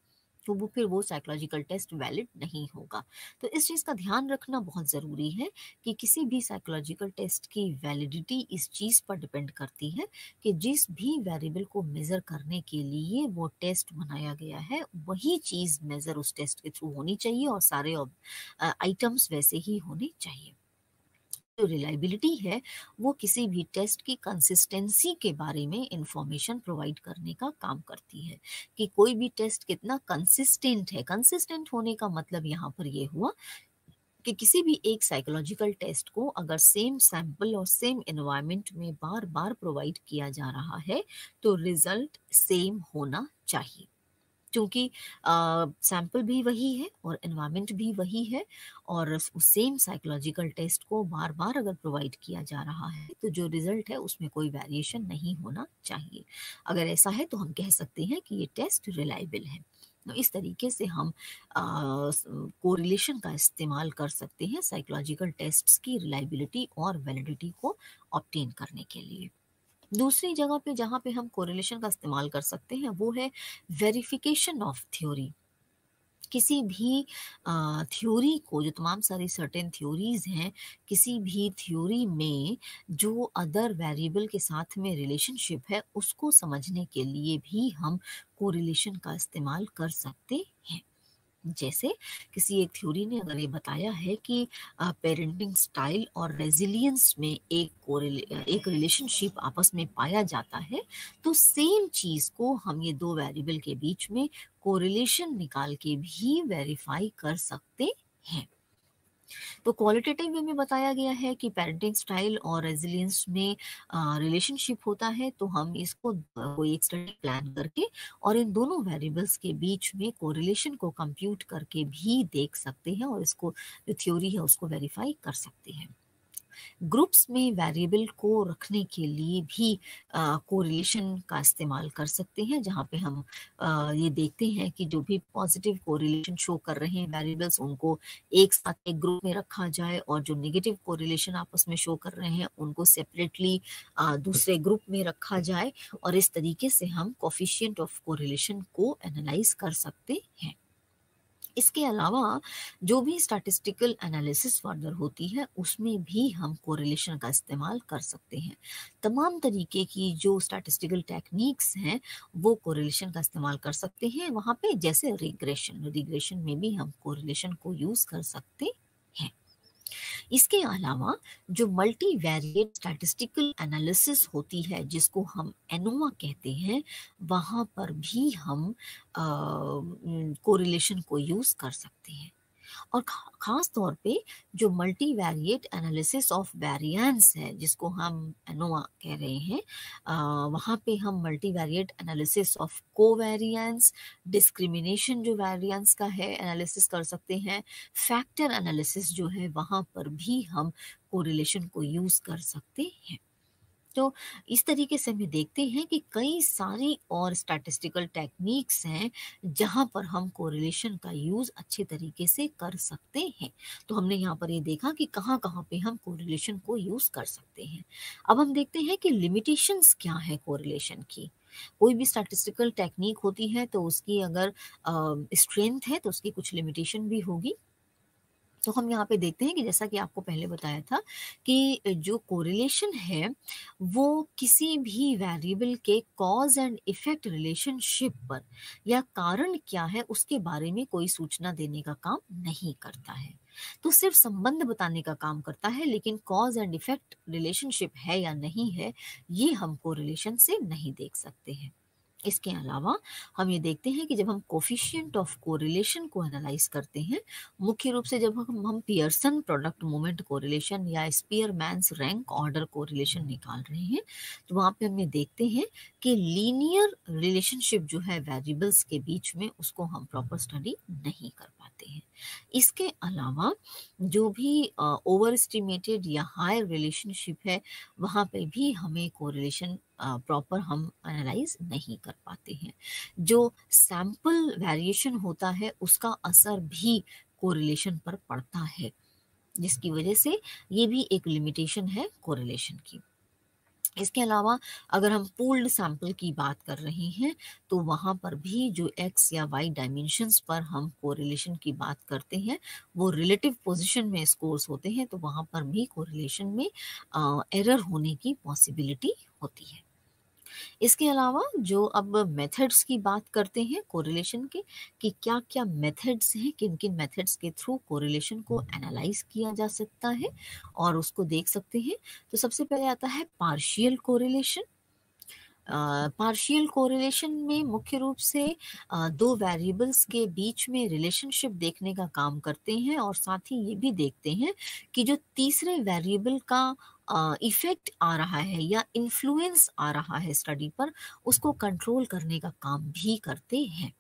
तो वो फिर वो साइकोलॉजिकल टेस्ट वैलिड नहीं होगा। तो इस चीज़ का ध्यान रखना बहुत ज़रूरी है कि किसी भी साइकोलॉजिकल टेस्ट की वैलिडिटी इस चीज़ पर डिपेंड करती है कि जिस भी वेरिएबल को मेज़र करने के लिए वो टेस्ट बनाया गया है, वही चीज़ मेज़र उस टेस्ट के थ्रू होनी चाहिए और सारे आइटम्स वैसे ही होने चाहिए। जो रिलायबिलिटी है, वो किसी भी टेस्ट की कंसिस्टेंसी के बारे में इंफॉर्मेशन प्रोवाइड करने का काम करती है कि कोई भी टेस्ट कितना कंसिस्टेंट है। कंसिस्टेंट होने का मतलब यहाँ पर ये हुआ कि किसी भी एक साइकोलॉजिकल टेस्ट को अगर सेम सैंपल और सेम एनवायरनमेंट में बार-बार प्रोवाइड किया जा रहा है, तो रिजल्ट सेम होना चाहिए। क्योंकि सैंपल भी वही है और एनवायरनमेंट भी वही है और उस सेम साइकोलॉजिकल टेस्ट को बार-बार अगर प्रोवाइड किया जा रहा है, तो जो रिजल्ट है उसमें कोई वेरिएशन नहीं होना चाहिए। अगर ऐसा है तो हम कह सकते हैं कि ये टेस्ट रिलायबल है। तो इस तरीके से हम कोरिलेशन का इस्तेमाल कर सकते हैं साइकोलॉजिकल टेस्ट्स की रिलायबिलिटी और वैलिडिटी को ऑब्टेन करने के लिए। दूसरी जगह पे जहाँ पे हम कोरिलेशन का इस्तेमाल कर सकते हैं वो है वेरिफिकेशन ऑफ थ्योरी। किसी भी थ्योरी को, जो तमाम सारी सर्टेन थ्योरीज हैं, किसी भी थ्योरी में जो अदर वेरिएबल के साथ में रिलेशनशिप है उसको समझने के लिए भी हम कोरिलेशन का इस्तेमाल कर सकते हैं। जैसे किसी एक थ्योरी ने अगर ये बताया है कि पेरेंटिंग स्टाइल और रेजिलियंस में एक रिलेशनशिप आपस में पाया जाता है, तो सेम चीज़ को हम ये दो वेरिएबल के बीच में कोरिलेशन निकाल के भी वेरीफाई कर सकते हैं। तो क्वालिटेटिव वे में बताया गया है कि पेरेंटिंग स्टाइल और रेजिलियंस में रिलेशनशिप होता है, तो हम इसको कोई एक स्टडी प्लान करके और इन दोनों वेरिएबल्स के बीच में कोरिलेशन को कंप्यूट करके भी देख सकते हैं और इसको जो थ्योरी है उसको वेरीफाई कर सकते हैं। ग्रुप्स में वेरिएबल को रखने के लिए भी कोरिलेशन का इस्तेमाल कर सकते हैं, जहाँ पे हम ये देखते हैं कि जो भी पॉजिटिव कोरिलेशन शो कर रहे हैं वेरिएबल्स, उनको एक साथ एक ग्रुप में रखा जाए और जो नेगेटिव कोरिलेशन आपस में शो कर रहे हैं उनको सेपरेटली दूसरे ग्रुप में रखा जाए और इस तरीके से हम कोफिशिएंट ऑफ कोरिलेशन को एनालाइज कर सकते हैं। इसके अलावा जो भी स्टैटिस्टिकल एनालिसिस फर्दर होती है उसमें भी हम कोरिलेशन का इस्तेमाल कर सकते हैं। तमाम तरीके की जो स्टैटिस्टिकल टेक्निक्स हैं वो कोरिलेशन का इस्तेमाल कर सकते हैं वहाँ पे, जैसे रिग्रेशन रिग्रेशन में भी हम कोरिलेशन को यूज़ कर सकते हैं। इसके अलावा जो मल्टीवेरिएट स्टैटिस्टिकल एनालिसिस होती है जिसको हम एनोवा कहते हैं, वहाँ पर भी हम कोरिलेशन को यूज़ कर सकते हैं। और खास तौर पे जो मल्टीवेरिएट एनालिसिस ऑफ वेरिएंस है जिसको हम एनोवा कह रहे हैं, वहाँ पे हम multivariate analysis of covariance, discrimination जो वेरिएंस का है एनालिसिस कर सकते हैं, फैक्टर एनालिसिस जो है वहाँ पर भी हम कोरिलेशन को यूज़ कर सकते हैं। तो इस तरीके से हम देखते हैं कि कई सारी और स्टैटिस्टिकल टेक्निक्स हैं जहां पर हम कोरिलेशन का यूज़ अच्छे तरीके से कर सकते हैं। तो हमने यहाँ पर ये देखा कि कहाँ कहाँ पे हम कोरिलेशन को यूज़ कर सकते हैं। अब हम देखते हैं कि लिमिटेशंस क्या है कोरिलेशन की। कोई भी स्टैटिस्टिकल टेक्निक होती है तो उसकी अगर स्ट्रेंथ है तो उसकी कुछ लिमिटेशन भी होगी। तो हम यहाँ पे देखते हैं कि जैसा कि आपको पहले बताया था कि जो कोरिलेशन है वो किसी भी वेरिएबल के कॉज एंड इफेक्ट रिलेशनशिप पर या कारण क्या है उसके बारे में कोई सूचना देने का काम नहीं करता है। तो सिर्फ संबंध बताने का काम करता है, लेकिन कॉज एंड इफेक्ट रिलेशनशिप है या नहीं है ये हम कोरिलेशन से नहीं देख सकते हैं। इसके अलावा हम ये देखते हैं कि जब हम कोफिशिएंट ऑफ कोरिलेशन को एनालाइज करते हैं, मुख्य रूप से जब हम पियर्सन प्रोडक्ट मोमेंट कोरिलेशन या स्पीयरमैन्स रैंक ऑर्डर कोरिलेशन निकाल रहे हैं, तो वहाँ पे हम ये देखते हैं कि लीनियर रिलेशनशिप जो है वेरिएबल्स के बीच में उसको हम प्रॉपर स्टडी नहीं कर पाते हैं। इसके अलावा जो भी ओवर एस्टिमेटेड या हायर रिलेशनशिप है वहाँ पे भी हमें कोरिलेशन प्रॉपर हम एनालाइज नहीं कर पाते हैं। जो सैंपल वेरिएशन होता है उसका असर भी कोरिलेशन पर पड़ता है, जिसकी वजह से ये भी एक लिमिटेशन है कोरिलेशन की। इसके अलावा अगर हम पूल्ड सैंपल की बात कर रहे हैं तो वहाँ पर भी जो x या y डायमेंशंस पर हम कोरिलेशन की बात करते हैं वो रिलेटिव पोजीशन में स्कोर्स होते हैं, तो वहाँ पर भी कोरिलेशन में एरर होने की पॉसिबिलिटी होती है। इसके अलावा जो अब मेथड्स की बात करते हैं कोरिलेशन के कि क्या क्या मेथड्स हैं, किन किन मेथड्स के थ्रू कोरिलेशन को एनालाइज किया जा सकता है और उसको देख सकते हैं। तो सबसे पहले आता है पार्शियल कोरिलेशन। पार्शियल कोरिलेशन में मुख्य रूप से दो वेरिएबल्स के बीच में रिलेशनशिप देखने का काम करते हैं और साथ ही ये भी देखते हैं कि जो तीसरे वेरिएबल का इफेक्ट आ रहा है या इन्फ्लुएंस आ रहा है स्टडी पर, उसको कंट्रोल करने का काम भी करते हैं।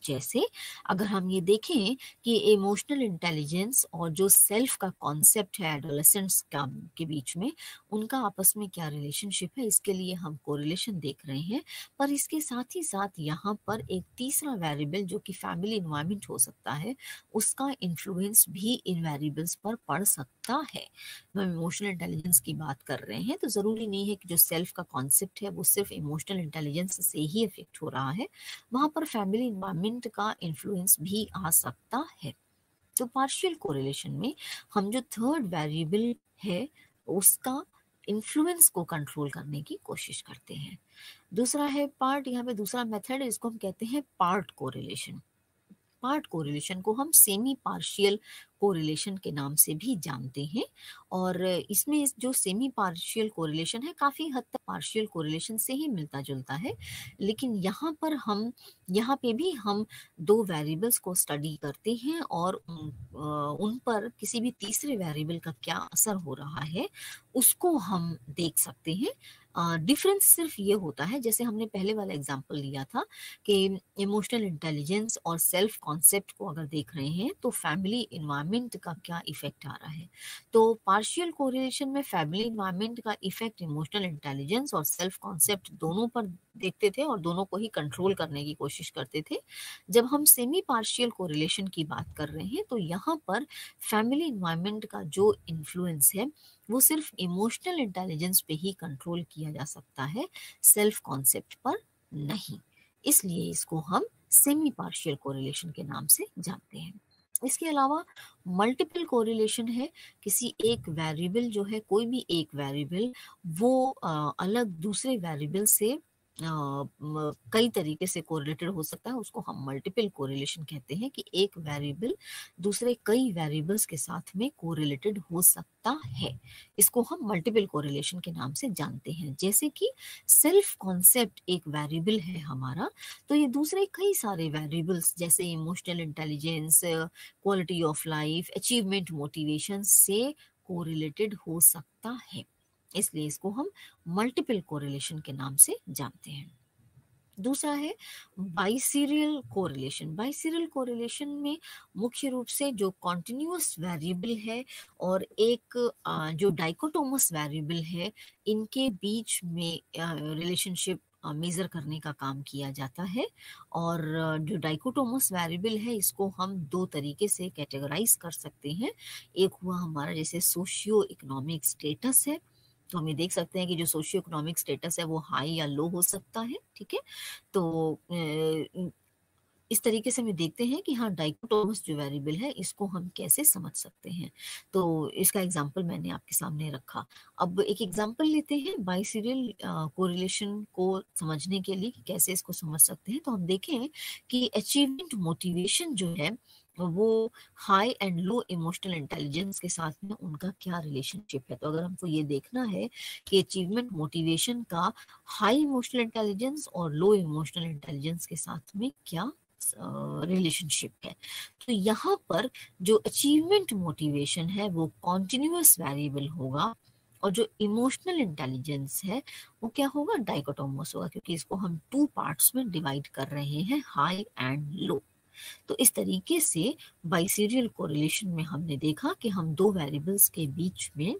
जैसे अगर हम ये देखें कि इमोशनल इंटेलिजेंस और जो सेल्फ का कॉन्सेप्ट है एडोलेसेंट्स का के बीच में उनका आपस में क्या रिलेशनशिप है, इसके लिए हम कोरिलेशन देख रहे हैं। पर इसके साथ ही साथ यहाँ पर एक तीसरा वेरिएबल जो कि फैमिली इन्वायरमेंट हो सकता है, उसका इन्फ्लुएंस भी इन वेरिएबल्स पर पड़ सकता है। हम इमोशनल इंटेलिजेंस की बात कर रहे हैं तो ज़रूरी नहीं है कि जो सेल्फ का कॉन्सेप्ट है वो सिर्फ इमोशनल इंटेलिजेंस से ही इफेक्ट हो रहा है, वहाँ पर फैमिली इन्वायरमेंट का इन्फ्लुएंस भी आ सकता है। तो पार्शियल कोरिलेशन में हम जो थर्ड वेरिएबल है उसका इन्फ्लुएंस को कंट्रोल करने की कोशिश करते हैं। दूसरा है पार्ट, यहाँ पे दूसरा मेथड है, इसको हम कहते हैं पार्ट कोरिलेशन। पार्ट कोरिलेशन को हम सेमी पार्शियल कोरिलेशन के नाम से भी जानते हैं और इसमें जो सेमी पार्शियल कोरिलेशन है काफ़ी हद तक पार्शियल कोरिलेशन से ही मिलता जुलता है, लेकिन यहाँ पे भी हम दो वेरिएबल्स को स्टडी करते हैं और उन पर किसी भी तीसरे वेरिएबल का क्या असर हो रहा है उसको हम देख सकते हैं। डिफरेंस सिर्फ ये होता है, जैसे हमने पहले वाला एग्जांपल लिया था कि इमोशनल इंटेलिजेंस और सेल्फ कॉन्सेप्ट को अगर देख रहे हैं तो फैमिली इन्वायरमेंट का क्या इफेक्ट आ रहा है। तो पार्शियल कोरिलेशन में फैमिली इन्वायरमेंट का इफेक्ट इमोशनल इंटेलिजेंस और सेल्फ कॉन्सेप्ट दोनों पर देखते थे और दोनों को ही कंट्रोल करने की कोशिश करते थे। जब हम सेमी पार्शियल कोरिलेशन की बात कर रहे हैं तो यहाँ पर फैमिली इन्वायरमेंट का जो इन्फ्लुएंस है वो सिर्फ इमोशनल इंटेलिजेंस पे ही कंट्रोल किया जा सकता है, सेल्फ कॉन्सेप्ट पर नहीं। इसलिए इसको हम सेमी पार्शियल कोरिलेशन के नाम से जानते हैं। इसके अलावा मल्टीपल कोरिलेशन है, किसी एक वेरिएबल जो है, कोई भी एक वेरिएबल वो अलग दूसरे वेरिएबल से कई तरीके से कोरिलेटेड हो सकता है, उसको हम मल्टीपल कोरिलेशन कहते हैं कि एक वेरिएबल दूसरे कई वेरिएबल्स के साथ में कोरिलेटेड हो सकता है। इसको हम मल्टीपल कोरिलेशन के नाम से जानते हैं। जैसे कि सेल्फ कॉन्सेप्ट एक वेरिएबल है हमारा, तो ये दूसरे कई सारे वेरिएबल्स जैसे emotional intelligence, quality of life, achievement, motivation से कोरिलेटेड हो सकता है। इसलिए इसको हम मल्टीपल कोरिलेशन के नाम से जानते हैं। दूसरा है बाइसीरियल कोरिलेशन। बाइसीरियल कोरिलेशन में मुख्य रूप से जो कॉन्टिन्यूअस वेरिएबल है और एक जो डाइकोटोमस वेरिएबल है, इनके बीच में रिलेशनशिप मेजर करने का काम किया जाता है। और जो डाइकोटोमस वेरिएबल है इसको हम दो तरीके से कैटेगराइज कर सकते हैं। एक हुआ हमारा जैसे सोशियो इकोनॉमिक स्टेटस है, तो हम ये देख सकते हैं कि जो सोशियो इकोनॉमिक स्टेटस है वो हाई या लो हो सकता है, ठीक है। तो इस तरीके से हम देखते हैं कि हाँ, डाइकोटोमस जो वेरिएबल है इसको हम कैसे समझ सकते हैं। तो इसका एग्जांपल मैंने आपके सामने रखा। अब एक एग्जांपल लेते हैं बाइसीरियल कोरिलेशन को समझने के लिए कि कैसे इसको समझ सकते हैं। तो हम देखें कि अचीवमेंट मोटिवेशन जो है वो high and low emotional intelligence के साथ में उनका क्या रिलेशनशिप है। तो अगर हमको ये देखना है कि अचीवमेंट मोटिवेशन का हाई इमोशनल इंटेलिजेंस और लो इमोशनल इंटेलिजेंस के साथ में क्या रिलेशनशिप है, तो यहाँ पर जो अचीवमेंट मोटिवेशन है वो कॉन्टिन्यूअस वेरिएबल होगा और जो इमोशनल इंटेलिजेंस है वो क्या होगा, डाइकोटोमस होगा, क्योंकि इसको हम 2 पार्ट्स में डिवाइड कर रहे हैं, हाई एंड लो। तो इस तरीके से बाइसीरियल कोरिलेशन में हमने देखा कि हम 2 वेरिएबल्स के बीच में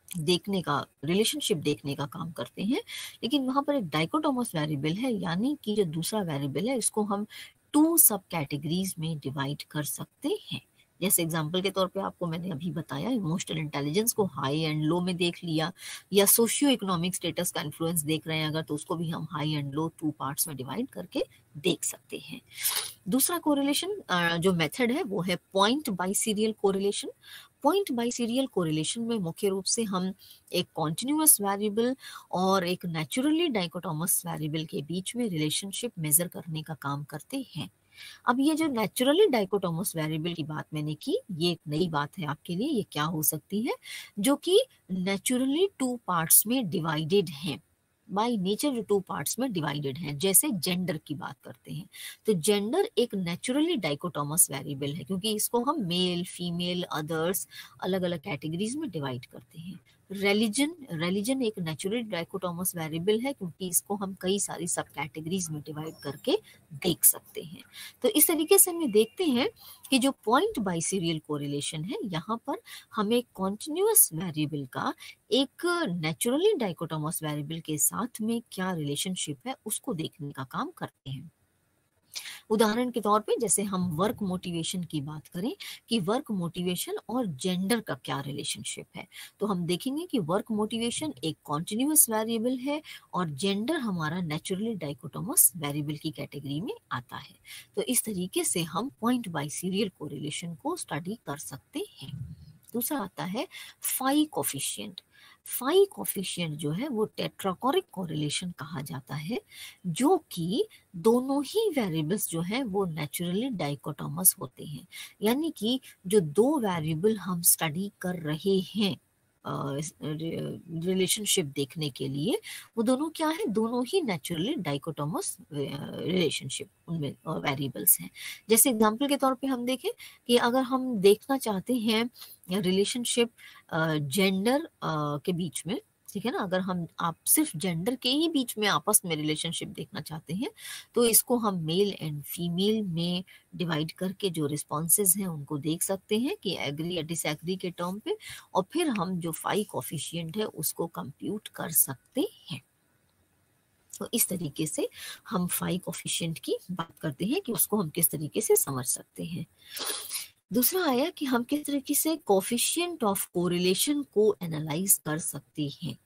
देखने का रिलेशनशिप देखने का काम करते हैं, लेकिन वहां पर एक डाइकोटोमस वेरिएबल है, यानी कि जो दूसरा वेरिएबल है इसको हम 2 सब कैटेगरीज में डिवाइड कर सकते हैं। जैसे एग्जांपल के तौर पे आपको मैंने अभी बताया, इमोशनल इंटेलिजेंस को हाई एंड लो में देख लिया, या सोशियो इकोनॉमिक स्टेटस का इन्फ्लुएंस देख रहे हैं अगर, तो उसको भी हम हाई एंड लो 2 पार्ट्स में डिवाइड करके देख सकते हैं। दूसरा कोरिलेशन जो मेथड है वो है point by serial correlation. Point by serial correlation में मुख्य रूप से हम एक कॉन्टिन्यूअस वेरिएबल और एक नेचुरली डाइकोटोमस वेरिएबल के बीच में रिलेशनशिप मेजर करने का काम करते हैं। अब ये जो नेचुरली डाइकोटोमस वेरिएबल की बात मैंने की, ये एक नई बात है आपके लिए। ये क्या हो सकती है, जो कि नेचुरली 2 पार्ट्स में डिवाइडेड है, बाय नेचर 2 पार्ट्स में डिवाइडेड है। जैसे जेंडर की बात करते हैं, तो जेंडर एक नेचुरली डाइकोटोमस वेरिएबल है, क्योंकि इसको हम मेल, फीमेल, अदर्स अलग अलग कैटेगरीज में डिवाइड करते हैं। रिलीजन एक नेचुरली डाइकोटोमस वेरिएबल है, क्योंकि इसको हम कई सारी सब कैटेगरीज में डिवाइड करके देख सकते हैं। तो इस तरीके से हम देखते हैं कि जो पॉइंट बाई सीरियल कोरिलेशन है, यहाँ पर हमें कॉन्टिन्यूअस वेरिएबल का एक नेचुरली डाइकोटोमस वेरिएबल के साथ में क्या रिलेशनशिप है उसको देखने का काम करते हैं। उदाहरण के तौर पे जैसे हम वर्क मोटिवेशन की बात करें कि वर्क मोटिवेशन और जेंडर का क्या रिलेशनशिप है, तो हम देखेंगे कि वर्क मोटिवेशन एक कॉन्टिन्यूअस वेरिएबल है और जेंडर हमारा नेचुरली डाइकोटोमस वेरिएबल की कैटेगरी में आता है। तो इस तरीके से हम पॉइंट बाय सीरियल कोरिलेशन को स्टडी कर सकते हैं। दूसरा आता है फाई कोफिशिएंट। फाई कोफिशिएंट जो है वो टेट्राकोरिक कोरिलेशन कहा जाता है, जो कि दोनों ही वेरिएबल्स जो हैं वो नेचुरली डाइकोटोमस होते हैं। यानी कि जो 2 वेरिएबल हम स्टडी कर रहे हैं रिलेशनशिप देखने के लिए, वो दोनों क्या है, दोनों ही नेचुरली डाइकोटोमस रिलेशनशिप उनमें वेरिएबल्स हैं। जैसे एग्जांपल के तौर पे हम देखें कि अगर हम देखना चाहते हैं रिलेशनशिप जेंडर के बीच में, ठीक है ना, अगर हम आप सिर्फ जेंडर के ही बीच में आपस में रिलेशनशिप देखना चाहते हैं, तो इसको हम मेल एंड फीमेल में डिवाइड करके जो रिस्पॉन्सेज हैं उनको देख सकते हैं कि एग्री या डिसएग्री के टर्म पे, और फिर हम जो फाई कोफिशिएंट है उसको कंप्यूट कर सकते हैं। तो इस तरीके से हम फाई कोफिशिएंट की बात करते हैं कि उसको हम किस तरीके से समझ सकते हैं। दूसरा आया कि हम किस तरीके से कोफिशिएंट ऑफ कोरिलेशन को एनालाइज कर सकते हैं।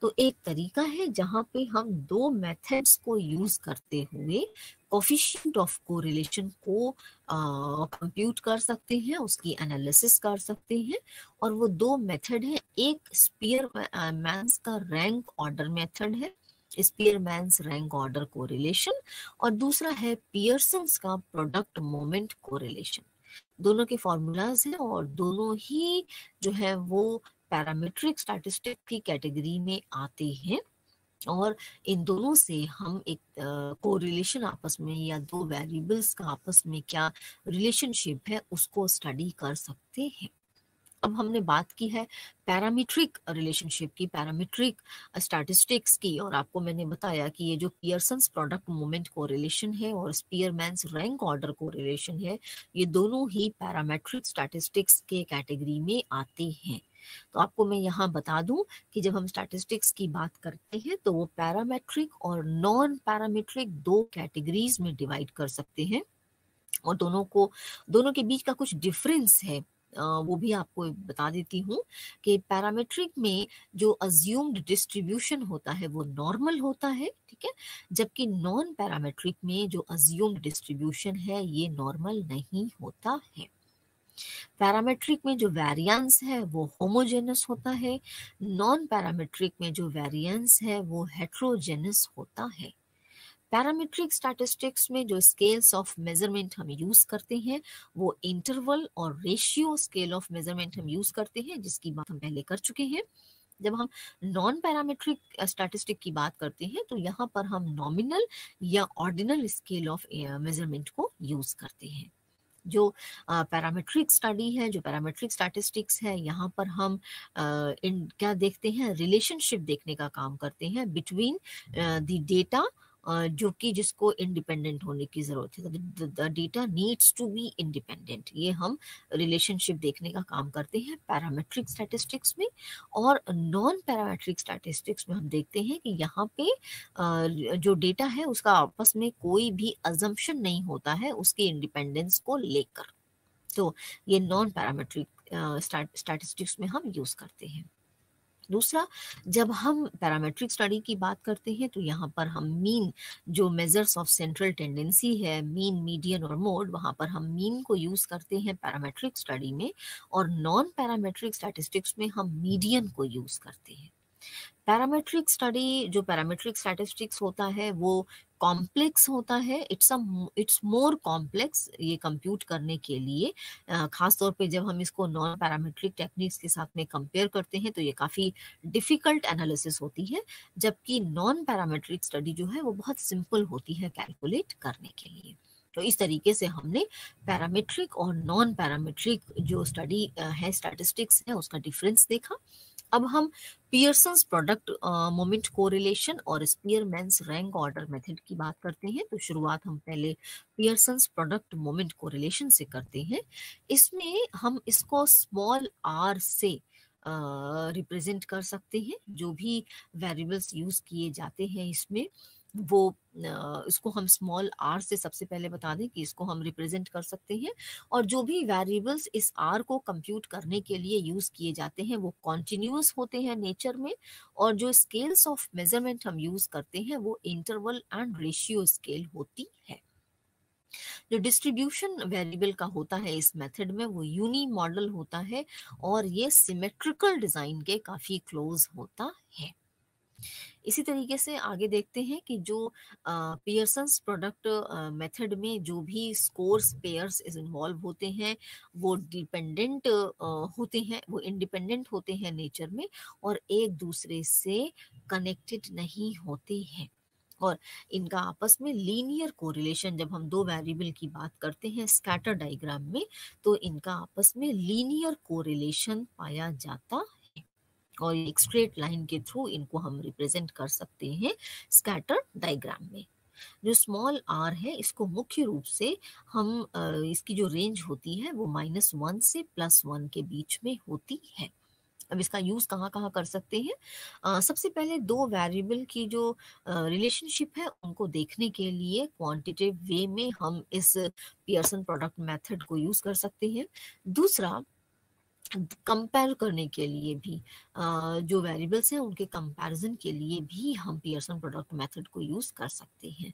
तो एक तरीका है जहां पे हम 2 मेथड्स को यूज करते हुए कोफिशिएंट ऑफ कोरिलेशन को कंप्यूट कर सकते हैं, उसकी एनालिसिस कर सकते हैं। और वो 2 मेथड है, एक स्पीयरमैन्स का रैंक ऑर्डर मेथड है, स्पीयरमैन्स रैंक ऑर्डर कोरिलेशन, और दूसरा है पियर्सन्स का प्रोडक्ट मोमेंट कोरिलेशन। दोनों के फॉर्मूलाज हैं और दोनों ही जो है वो पैरामीट्रिक स्टैटिस्टिक की कैटेगरी में आते हैं, और इन दोनों से हम एक कोरिलेशन आपस में या 2 वेरिएबल्स का आपस में क्या रिलेशनशिप है उसको स्टडी कर सकते हैं। अब हमने बात की है पैरामीट्रिक रिलेशनशिप की, पैरामीट्रिक स्टैटिस्टिक्स की, और आपको मैंने बताया कि ये जो पियर्सन्स प्रोडक्ट मोमेंट कोरिलेशन है और स्पीयरमैन्स रैंक ऑर्डर कोरिलेशन है, ये दोनों ही पैरामीट्रिक स्टैटिस्टिक्स के कैटेगरी में आते हैं। तो आपको मैं यहाँ बता दूं कि जब हम स्टैटिस्टिक्स की बात करते हैं तो वो पैरामेट्रिक और नॉन पैरामेट्रिक 2 कैटेगरीज में डिवाइड कर सकते हैं, और दोनों के बीच का कुछ डिफरेंस है वो भी आपको बता देती हूँ कि पैरामीट्रिक में जो अज्यूम्ड डिस्ट्रीब्यूशन होता है वो नॉर्मल होता है, ठीक है? जबकि नॉन पैरामीट्रिक में जो अज्यूम्ड डिस्ट्रीब्यूशन है ये नॉर्मल नहीं होता है। पैरामीट्रिक में जो वेरिएंस है वो होमोजेनस होता है, नॉन पैरामीट्रिक में जो वेरिएंस है वो हेट्रोजेनस होता है। पैरामीट्रिक स्टैटिस्टिक्स में जो स्केल्स ऑफ मेजरमेंट हम यूज करते हैं वो इंटरवल और रेशियो स्केल ऑफ मेजरमेंट हम यूज करते हैं, जिसकी बात हम पहले कर चुके हैं। जब हम नॉन पैरामीट्रिक स्टैटिस्टिक की बात करते हैं तो यहाँ पर हम नॉमिनल या ऑर्डिनल स्केल ऑफ मेजरमेंट को यूज करते हैं। जो पैरामीट्रिक स्टडी है, जो पैरामीट्रिक स्टैटिस्टिक्स है, यहाँ पर हम इन क्या देखते हैं, रिलेशनशिप देखने का काम करते हैं बिटवीन द डेटा, जो कि जिसको इंडिपेंडेंट होने की जरूरत है। The data needs to be independent, ये हम रिलेशनशिप देखने का काम करते हैं पैरामीट्रिक स्टैटिस्टिक्स में। और नॉन पैरामीट्रिक स्टैटिस्टिक्स में हम देखते हैं कि यहाँ पे जो डेटा है उसका आपस में कोई भी अजम्पशन नहीं होता है उसके इंडिपेंडेंस को लेकर। तो ये नॉन पैरामीट्रिक स्टैटिस्टिक्स में हम यूज करते हैं। दूसरा, जब हम पैरामीट्रिक स्टडी की बात करते हैं तो यहाँ पर हम मीन, जो मेजर्स ऑफ सेंट्रल टेंडेंसी है, मीन, मीडियन और मोड, वहाँ पर हम मीन को यूज करते हैं पैरामीट्रिक स्टडी में, और नॉन पैरामीट्रिक स्टैटिस्टिक्स में हम मीडियन को यूज करते हैं। पैरामीट्रिक स्टडी, जो पैरामीट्रिक स्टैटिस्टिक्स होता है वो कॉम्प्लेक्स होता है, इट्स मोर कॉम्प्लेक्स ये कंप्यूट करने के लिए। खास तौर पे जब हम इसको नॉन पैरामीट्रिक टेक्निक्स के साथ में कंपेयर करते हैं तो ये काफ़ी डिफ़िकल्ट एनालिसिस होती है, जबकि नॉन पैरामीट्रिक स्टडी जो है वो बहुत सिंपल होती है कैलकुलेट करने के लिए। तो इस तरीके से हमने पैरामीट्रिक और नॉन पैरामीट्रिक जो स्टडी है, स्टैटिस्टिक्स है, उसका डिफरेंस देखा। अब हम पियर्सन्स प्रोडक्ट मोमेंट कोरिलेशन और स्पीयरमैन्स रैंक ऑर्डर मेथड की बात करते हैं। तो शुरुआत हम पहले पियर्सन्स प्रोडक्ट मोमेंट कोरिलेशन से करते हैं। इसमें हम इसको स्मॉल आर से रिप्रेजेंट कर सकते हैं। जो भी वेरिएबल्स यूज किए जाते हैं इसमें, वो इसको हम स्मॉल आर से, सबसे पहले बता दें कि इसको हम रिप्रेजेंट कर सकते हैं। और जो भी वेरिएबल्स इस आर को कंप्यूट करने के लिए यूज किए जाते हैं वो कॉन्टिन्यूस होते हैं नेचर में, और जो स्केल्स ऑफ मेजरमेंट हम यूज करते हैं वो इंटरवल एंड रेशियो स्केल होती है। जो डिस्ट्रीब्यूशन वेरिएबल का होता है इस मेथड में वो यूनी मॉडल होता है, और ये सिमेट्रिकल डिजाइन के काफी क्लोज होता है। इसी तरीके से आगे देखते हैं कि जो पियर्सन्स प्रोडक्ट मेथड में जो भी स्कोर्स पेयर्स इन्वॉल्व होते हैं वो डिपेंडेंट होते हैं, वो इंडिपेंडेंट होते हैं नेचर में, और एक दूसरे से कनेक्टेड नहीं होते हैं। और इनका आपस में लीनियर कोरिलेशन, जब हम दो वेरिएबल की बात करते हैं स्कैटर डायग्राम में, तो इनका आपस में लीनियर कोरिलेशन पाया जाता है, और एक स्ट्रेट लाइन के थ्रू इनको हम रिप्रेजेंट कर सकते हैं स्कैटर डायग्राम में। जो स्मॉल आर है इसको मुख्य रूप से हम इसकी जो रेंज होती है वो -1 से +1 के बीच में होती है। अब इसका यूज कहाँ कहाँ कर सकते हैं? सबसे पहले दो वेरिएबल की जो रिलेशनशिप है उनको देखने के लिए क्वांटिटेटिव वे में हम इस पियर्सन प्रोडक्ट मेथड को यूज कर सकते हैं। दूसरा, कंपेयर करने के लिए भी, जो वेरिएबल्स हैं उनके कंपैरिजन के लिए भी हम पियर्सन प्रोडक्ट मेथड को यूज कर सकते हैं।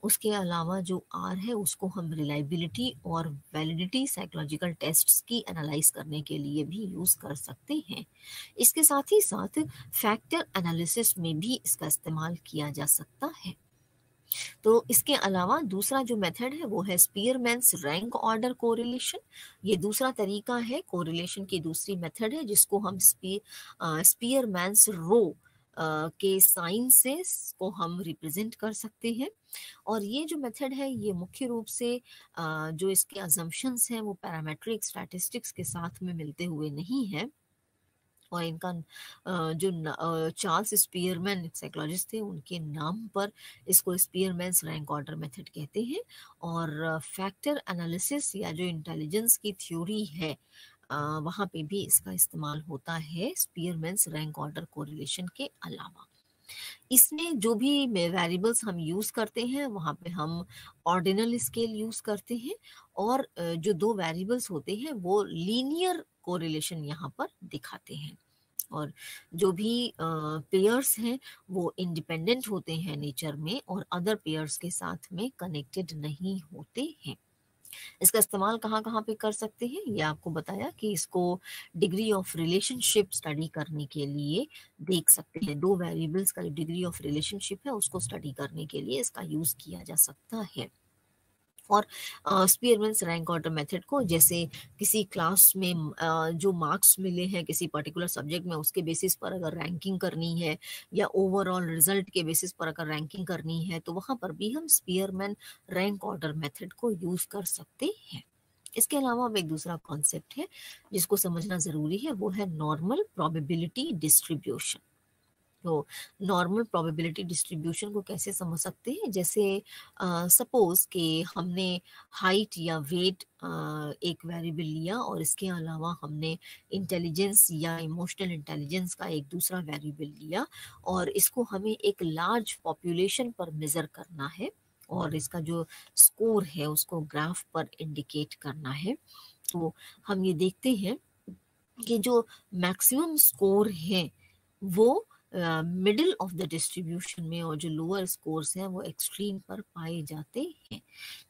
उसके अलावा जो आर है उसको हम रिलायबिलिटी और वैलिडिटी साइकोलॉजिकल टेस्ट्स की एनालाइज करने के लिए भी यूज कर सकते हैं। इसके साथ ही साथ फैक्टर एनालिसिस में भी इसका इस्तेमाल किया जा सकता है। तो इसके अलावा दूसरा जो मेथड है वो है स्पीयरमैन्स रैंक ऑर्डर कोरिलेशन। ये दूसरा तरीका है, कोरिलेशन की दूसरी मेथड है, जिसको हम स्पीयरमैन्स रो के साइन से को हम रिप्रेजेंट कर सकते हैं। और ये जो मेथड है ये मुख्य रूप से जो इसके अजम्पशंस हैं वो पैरामेट्रिक स्टैटिस्टिक्स के साथ में मिलते हुए नहीं है। और इनका जो चार्ल्स स्पीयरमैन एक साइकोलॉजिस्ट थे उनके नाम पर इसको स्पीयरमैन्स रैंक ऑर्डर मेथड कहते हैं। और फैक्टर एनालिसिस या जो इंटेलिजेंस की थ्योरी है वहाँ पे भी इसका इस्तेमाल होता है स्पीयरमैन्स रैंक ऑर्डर कोरिलेशन के अलावा। इसमें जो भी वेरिएबल्स हम यूज़ करते हैं वहाँ पे हम ऑर्डिनल स्केल यूज़ करते हैं, और जो 2 वेरिएबल्स होते हैं वो लीनियर कोरिलेशन यहाँ पर दिखाते हैं। और जो भी पेयर्स हैं वो इंडिपेंडेंट होते हैं नेचर में, और अदर पेयर्स के साथ में कनेक्टेड नहीं होते हैं। इसका इस्तेमाल कहाँ-कहाँ पे कर सकते हैं, ये आपको बताया कि इसको डिग्री ऑफ रिलेशनशिप स्टडी करने के लिए देख सकते हैं। 2 वेरिएबल्स का जो डिग्री ऑफ रिलेशनशिप है उसको स्टडी करने के लिए इसका यूज़ किया जा सकता है। और स्पीयरमैन्स रैंक ऑर्डर मेथड को, जैसे किसी क्लास में जो मार्क्स मिले हैं किसी पर्टिकुलर सब्जेक्ट में, उसके बेसिस पर अगर रैंकिंग करनी है या ओवरऑल रिजल्ट के बेसिस पर अगर रैंकिंग करनी है, तो वहाँ पर भी हम स्पीयरमैन रैंक ऑर्डर मेथड को यूज़ कर सकते हैं। इसके अलावा अब एक दूसरा कॉन्सेप्ट है जिसको समझना ज़रूरी है, वो है नॉर्मल प्रोबेबिलिटी डिस्ट्रीब्यूशन। तो नॉर्मल प्रोबेबिलिटी डिस्ट्रीब्यूशन को कैसे समझ सकते हैं, जैसे सपोज कि हमने हाइट या वेट एक वेरिएबल लिया, और इसके अलावा हमने इंटेलिजेंस या इमोशनल इंटेलिजेंस का एक दूसरा वेरिएबल लिया, और इसको हमें एक लार्ज पॉपुलेशन पर मेजर करना है, और इसका जो स्कोर है उसको ग्राफ पर इंडिकेट करना है। तो हम ये देखते हैं कि जो मैक्सिमम स्कोर है वो मिडिल ऑफ द डिस्ट्रीब्यूशन में, और जो लोअर स्कोर्स हैं वो एक्सट्रीम पर पाए जाते हैं।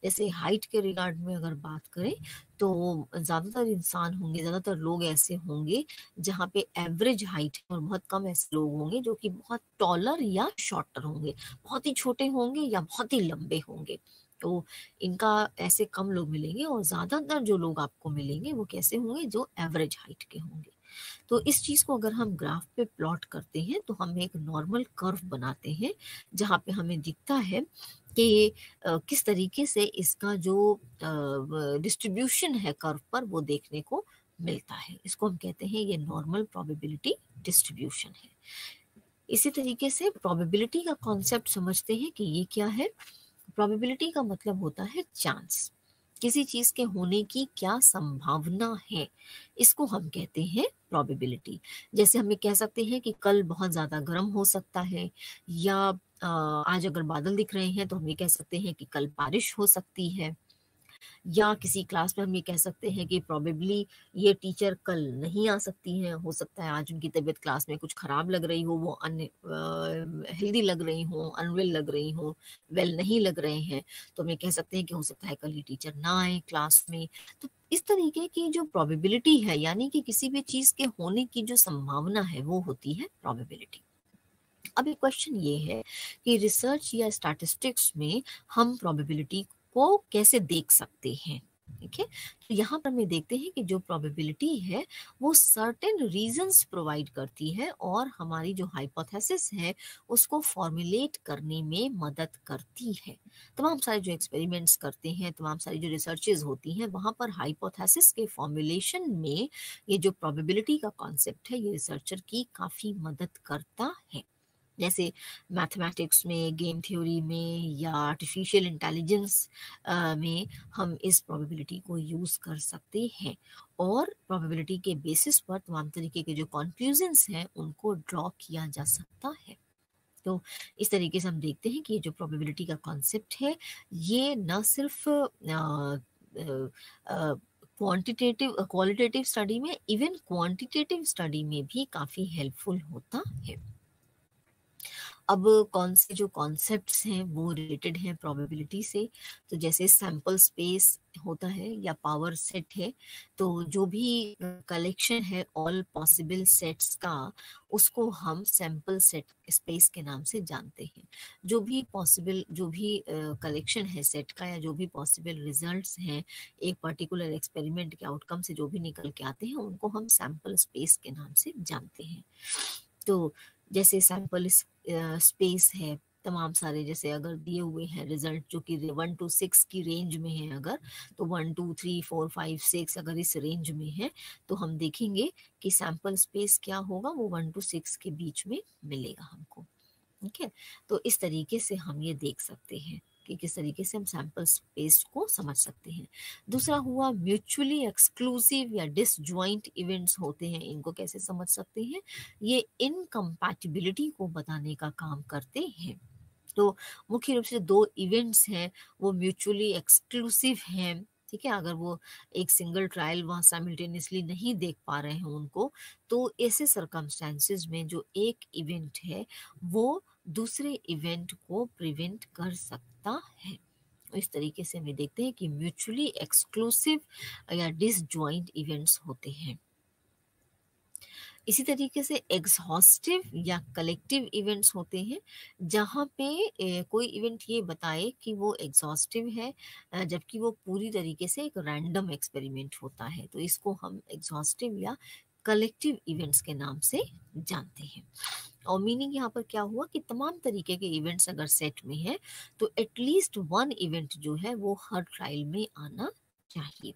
जैसे हाइट के रिगार्ड में अगर बात करें तो ज़्यादातर इंसान होंगे, ज़्यादातर लोग ऐसे होंगे जहाँ पे एवरेज हाइट है, और बहुत कम ऐसे लोग होंगे जो कि बहुत टॉलर या शॉर्टर होंगे, बहुत ही छोटे होंगे या बहुत ही लंबे होंगे। तो इनका ऐसे कम लोग मिलेंगे, और ज़्यादातर जो लोग आपको मिलेंगे वो कैसे होंगे, जो एवरेज हाइट के होंगे। तो इस चीज़ को अगर हम ग्राफ पे प्लॉट करते हैं तो हम एक नॉर्मल कर्व बनाते हैं, जहाँ पे हमें दिखता है कि किस तरीके से इसका जो डिस्ट्रीब्यूशन है कर्व पर वो देखने को मिलता है। इसको हम कहते हैं ये नॉर्मल प्रोबेबिलिटी डिस्ट्रीब्यूशन है। इसी तरीके से प्रोबेबिलिटी का कॉन्सेप्ट समझते हैं कि ये क्या है। प्रोबेबिलिटी का मतलब होता है चांस, किसी चीज के होने की क्या संभावना है, इसको हम कहते हैं प्रोबेबिलिटी। जैसे हम ये कह सकते हैं कि कल बहुत ज्यादा गर्म हो सकता है, या आज अगर बादल दिख रहे हैं तो हम ये कह सकते हैं कि कल बारिश हो सकती है। या किसी क्लास में हम ये कह सकते हैं कि प्रोबेबली ये टीचर कल नहीं आ सकती हैं, हो सकता है आज उनकी तबीयत क्लास में कुछ खराब लग रही हो, वो अन हेल्दी लग रही हो, अनवेल लग रही हो, वेल नहीं लग रहे हैं, तो हम ये कह सकते हैं कि हो सकता है कल ये टीचर ना आए क्लास में। तो इस तरीके की जो प्रोबेबिलिटी है, यानी कि किसी भी चीज के होने की जो संभावना है, वो होती है प्रोबेबिलिटी। अब एक क्वेश्चन ये है कि रिसर्च या स्टैटिस्टिक्स में हम प्रोबेबिलिटी को कैसे देख सकते हैं। ठीक है, तो यहाँ पर हमें देखते हैं कि जो प्रोबेबिलिटी है वो सर्टेन रीजंस प्रोवाइड करती है, और हमारी जो हाइपोथेसिस है उसको फॉर्मुलेट करने में मदद करती है। तमाम सारे जो एक्सपेरिमेंट्स करते हैं, तमाम सारी जो रिसर्चेज होती हैं, वहाँ पर हाइपोथेसिस के फॉर्मुलेशन में ये जो प्रोबेबिलिटी का कॉन्सेप्ट है, ये रिसर्चर की काफ़ी मदद करता है। जैसे मैथमेटिक्स में, गेम थ्योरी में, या आर्टिफिशियल इंटेलिजेंस में हम इस प्रोबेबिलिटी को यूज़ कर सकते हैं, और प्रोबेबिलिटी के बेसिस पर तमाम तरीके के जो कंक्लूजन्स हैं उनको ड्रॉ किया जा सकता है। तो इस तरीके से हम देखते हैं कि ये जो प्रोबेबिलिटी का कॉन्सेप्ट है ये न सिर्फ क्वांटिटेटिव क्वालिटेटिव स्टडी में, इवन क्वांटिटेटिव स्टडी में भी काफ़ी हेल्पफुल होता है। अब कौन से जो कॉन्सेप्ट्स हैं वो रिलेटेड हैं प्रोबेबिलिटी से, तो जैसे सैंपल स्पेस होता है या पावर सेट है, तो जो भी कलेक्शन है ऑल पॉसिबल सेट्स का, उसको हम सैंपल सेट स्पेस के नाम से जानते हैं। जो भी पॉसिबल, जो भी कलेक्शन है सेट का, या जो भी पॉसिबल रिजल्ट्स हैं एक पर्टिकुलर एक्सपेरिमेंट के आउटकम से जो भी निकल के आते हैं, उनको हम सैंपल स्पेस के नाम से जानते हैं। तो जैसे सैंपल स्पेस है तमाम सारे, जैसे अगर दिए हुए हैं रिजल्ट जो कि 1 to 6 की रेंज में है, अगर तो 1 2 3 4 5 6 अगर इस रेंज में है, तो हम देखेंगे कि सैंपल स्पेस क्या होगा, वो 1 to 6 के बीच में मिलेगा हमको। ठीक है, तो इस तरीके से हम ये देख सकते हैं। कि किस तरीके से हम सैंपल स्पेस को समझ सकते हैं। दूसरा हुआ म्यूचुअली एक्सक्लूसिव या डिसजॉइंट इवेंट्स होते हैं, इनको कैसे समझ सकते हैं? ये इनकम्पैटिबिलिटी को बताने का काम करते हैं। तो मुख्य रूप से 2 इवेंट्स हैं, वो म्यूचुअली एक्सक्लूसिव हैं, ठीक है? अगर वो एक सिंगल ट्रायल वहाँ साइमल्टेनियसली नहीं देख पा रहे हैं उनको, तो ऐसे सर्कमस्टेंसेस में जो एक इवेंट है, वो दूसरे इवेंट को प्रिवेंट कर सकता है। इस तरीके से हम ये देखते हैं कि म्यूचुअली एक्सक्लूसिव या डिसजॉइंट इवेंट्स होते हैं। इसी तरीके से एग्जॉस्टिव या कलेक्टिव इवेंट्स होते हैं, जहाँ पे कोई इवेंट ये बताए कि वो एग्जॉस्टिव है, जबकि वो पूरी तरीके से एक रैंडम एक्सपेरिमेंट होता है। तो इसको हम एग्जॉस्टिव या कलेक्टिव इवेंट्स के नाम से जानते हैं। और मीनिंग यहाँ पर क्या हुआ कि तमाम तरीके के इवेंट्स अगर सेट में है, तो एटलीस्ट वन इवेंट जो है वो हर ट्रायल में आना चाहिए।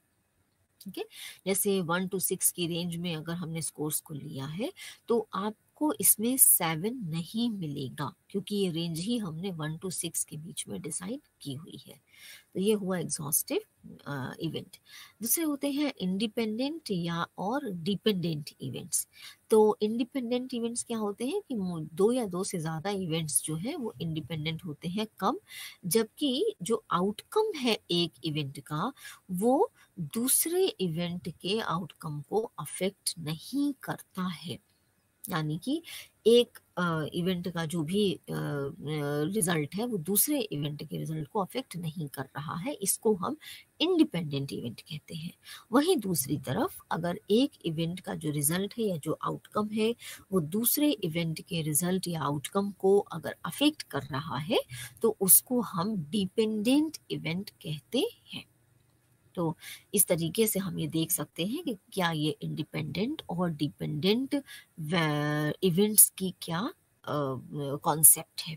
ठीक है, जैसे 1 to 6 की रेंज में अगर हमने स्कोर्स को लिया है, तो आपको इसमें 7 नहीं मिलेगा, क्योंकि ये रेंज ही हमने 1 to 6 के बीच में डिसाइड की हुई है। तो ये हुआ एग्जॉस्टिव इवेंट। दूसरे होते हैं इंडिपेंडेंट या और डिपेंडेंट इवेंट्स। तो इंडिपेंडेंट इवेंट्स क्या होते हैं कि 2 या 2 से ज़्यादा इवेंट्स जो है वो इंडिपेंडेंट होते हैं कम, जबकि जो आउटकम है एक इवेंट का, वो दूसरे इवेंट के आउटकम को अफेक्ट नहीं करता है। यानी कि एक इवेंट का जो भी रिजल्ट है वो दूसरे इवेंट के रिजल्ट को अफेक्ट नहीं कर रहा है, इसको हम इंडिपेंडेंट इवेंट कहते हैं। वहीं दूसरी तरफ अगर एक इवेंट का जो रिजल्ट है या जो आउटकम है वो दूसरे इवेंट के रिजल्ट या आउटकम को अगर अफेक्ट कर रहा है, तो उसको हम डिपेंडेंट इवेंट कहते हैं। तो इस तरीके से हम ये देख सकते हैं कि क्या ये इंडिपेंडेंट और डिपेंडेंट इवेंट्स की क्या कॉन्सेप्ट है।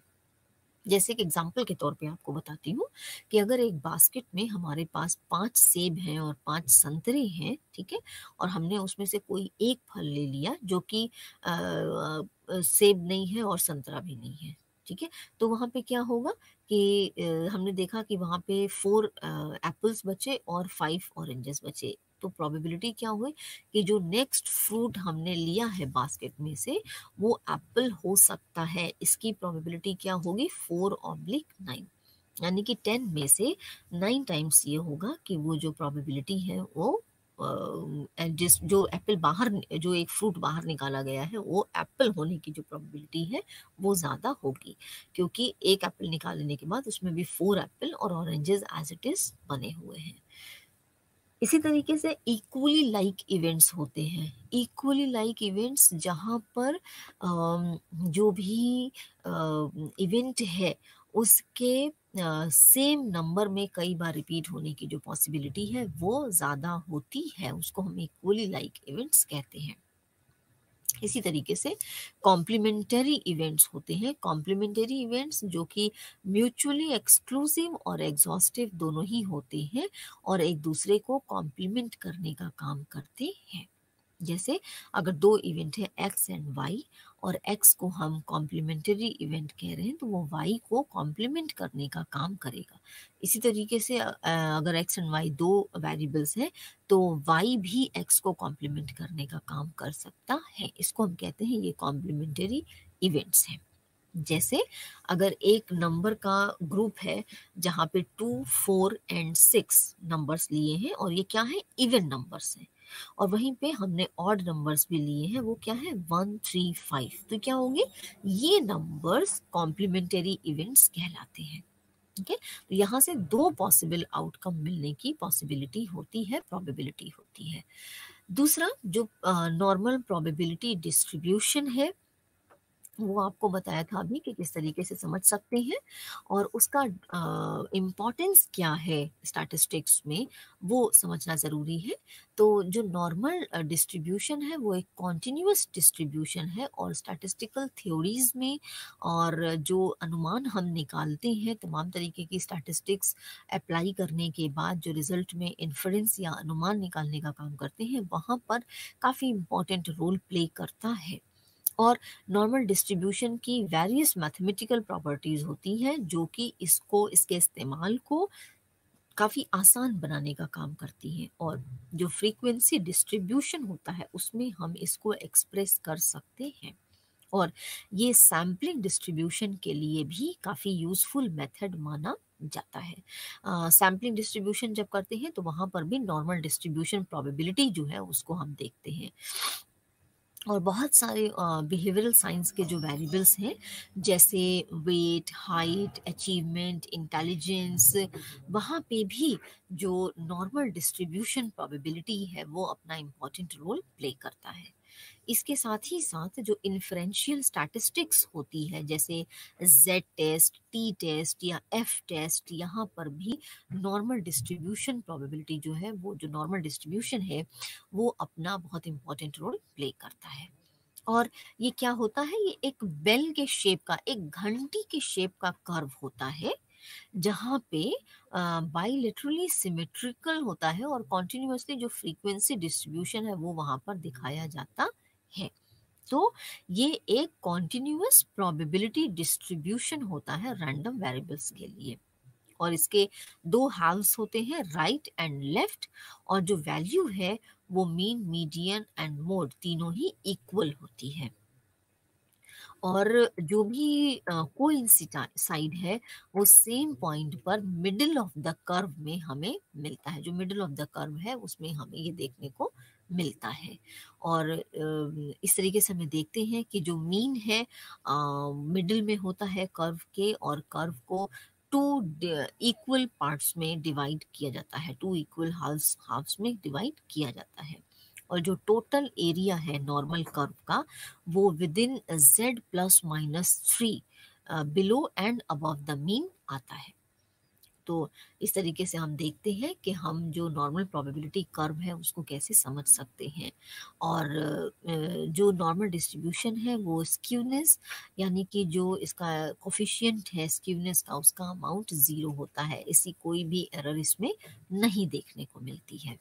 जैसे कि एग्जाम्पल के तौर पे आपको बताती हूँ कि अगर एक बास्केट में हमारे पास 5 सेब हैं और 5 संतरे हैं, ठीक है, और हमने उसमें से कोई एक फल ले लिया जो कि सेब नहीं है और संतरा भी नहीं है, ठीक है, तो वहाँ पे क्या होगा कि हमने देखा कि वहाँ पे 4 एप्पल्स बचे और 5 ऑरेंजेस बचे। तो प्रोबेबिलिटी क्या हुई कि जो नेक्स्ट फ्रूट हमने लिया है बास्केट में से वो एप्पल हो सकता है। इसकी प्रोबेबिलिटी क्या होगी 4/9, यानी कि 10 में से 9 टाइम्स ये होगा कि वो जो प्रोबेबिलिटी है वो जिस जो एप्पल बाहर जो एक फ्रूट बाहर निकाला गया है वो एप्पल होने की जो प्रोबेबिलिटी है वो ज़्यादा होगी, क्योंकि एक एप्पल निकालने के बाद उसमें भी 4 एप्पल और ऑरेंजेस एज इट इज़ बने हुए हैं। इसी तरीके से इक्वली लाइक इवेंट्स होते हैं। इक्वली लाइक इवेंट्स जहाँ पर जो भी इवेंट है उसके सेम नंबर में कई बार रिपीट होने की जो पॉसिबिलिटी है वो ज़्यादा होती है, उसको हम इक्वली लाइक इवेंट्स कहते हैं। इसी तरीके से कॉम्प्लीमेंटरी इवेंट्स होते हैं। कॉम्प्लीमेंटरी इवेंट्स जो कि म्यूचुअली एक्सक्लूसिव और एग्जॉस्टिव दोनों ही होते हैं और एक दूसरे को कॉम्प्लीमेंट करने का काम करते हैं। जैसे अगर 2 इवेंट है एक्स एंड वाई और एक्स को हम कॉम्प्लीमेंटरी इवेंट कह रहे हैं, तो वो वाई को कॉम्प्लीमेंट करने का काम करेगा। इसी तरीके से अगर एक्स एंड वाई 2 वेरिएबल्स हैं, तो वाई भी एक्स को कॉम्प्लीमेंट करने का काम कर सकता है। इसको हम कहते हैं ये कॉम्प्लीमेंटरी इवेंट्स हैं। जैसे अगर एक नंबर का ग्रुप है जहाँ पे 2, 4 एंड 6 नंबर्स लिए हैं और ये क्या है इवन नंबर्स हैं, और वहीं पे हमने ऑड नंबर्स भी लिए हैं, वो क्या है 1, 3, 5, तो क्या होंगे ये नंबर्स कॉम्प्लीमेंटरी इवेंट्स कहलाते हैं। ठीक है, तो यहाँ से 2 पॉसिबल आउटकम मिलने की पॉसिबिलिटी होती है, प्रोबेबिलिटी होती है। दूसरा जो नॉर्मल प्रोबेबिलिटी डिस्ट्रीब्यूशन है वो आपको बताया था अभी कि किस तरीके से समझ सकते हैं और उसका इम्पोर्टेंस क्या है स्टैटिस्टिक्स में वो समझना ज़रूरी है। तो जो नॉर्मल डिस्ट्रीब्यूशन है वो एक कॉन्टिन्यूअस डिस्ट्रीब्यूशन है और स्टैटिस्टिकल थ्योरीज में और जो अनुमान हम निकालते हैं तमाम तरीके की स्टैटिस्टिक्स अप्लाई करने के बाद जो रिजल्ट में इन्फरेंस या अनुमान निकालने का काम करते हैं वहाँ पर काफ़ी इम्पोर्टेंट रोल प्ले करता है। और नॉर्मल डिस्ट्रीब्यूशन की वेरियस मैथमेटिकल प्रॉपर्टीज होती हैं जो कि इसको इसके इस्तेमाल को काफ़ी आसान बनाने का काम करती हैं। और जो फ्रीक्वेंसी डिस्ट्रीब्यूशन होता है उसमें हम इसको एक्सप्रेस कर सकते हैं। और ये सैम्पलिंग डिस्ट्रीब्यूशन के लिए भी काफ़ी यूज़फुल मेथड माना जाता है। सैम्पलिंग डिस्ट्रीब्यूशन जब करते हैं तो वहाँ पर भी नॉर्मल डिस्ट्रीब्यूशन प्रोबेबिलिटी जो है उसको हम देखते हैं। और बहुत सारे बिहेवियरल साइंस के जो वेरिएबल्स हैं जैसे वेट, हाइट, अचीवमेंट, इंटेलिजेंस, वहाँ पे भी जो नॉर्मल डिस्ट्रीब्यूशन प्रोबेबिलिटी है वो अपना इम्पॉर्टेंट रोल प्ले करता है। इसके साथ ही साथ जो इन्फ्रेंशियल स्टैटिस्टिक्स होती है जैसे जेड टेस्ट, टी टेस्ट या एफ टेस्ट, यहाँ पर भी नॉर्मल डिस्ट्रीब्यूशन प्रोबेबिलिटी जो है वो जो नॉर्मल डिस्ट्रीब्यूशन है वो अपना बहुत इंपॉर्टेंट रोल प्ले करता है। और ये क्या होता है, ये एक बेल के शेप का, एक घंटी के शेप का कर्व होता है जहाँ पे बाइलेटरली सिमेट्रिकल होता है और कॉन्टिन्यूसली जो फ्रीक्वेंसी डिस्ट्रीब्यूशन है वो वहाँ पर दिखाया जाता है। तो ये एक कॉन्टिन्यूअस प्रोबेबिलिटी डिस्ट्रीब्यूशन होता है रैंडम वेरिएबल्स के लिए। और इसके दो हाल्व्स होते हैं, राइट एंड लेफ्ट, और जो वैल्यू है वो मीन, मीडियन एंड मोड तीनों ही इक्वल होती है। और जो भी कोइंसिडाइड है वो सेम पॉइंट पर मिडिल ऑफ द कर्व में हमें मिलता है। जो मिडिल ऑफ द कर्व है उसमें हमें ये देखने को मिलता है। और इस तरीके से हमें देखते हैं कि जो मीन है मिडिल में होता है कर्व के, और कर्व को टू इक्वल पार्ट्स में डिवाइड किया जाता है, टू इक्वल हाफ्स में डिवाइड किया जाता है। और जो टोटल एरिया है नॉर्मल कर्व का वो with in z+-3 below and above the mean आता है। तो इस तरीके से हम देखते हैं कि हम जो नॉर्मल प्रोबेबिलिटी कर्व है उसको कैसे समझ सकते हैं। और जो नॉर्मल डिस्ट्रीब्यूशन है वो स्क्यूनेस, यानी कि जो इसका कोफिशिएंट है स्क्यूनेस का, उसका अमाउंट 0 होता है। इसी कोई भी एरर इसमें नहीं देखने को मिलती है।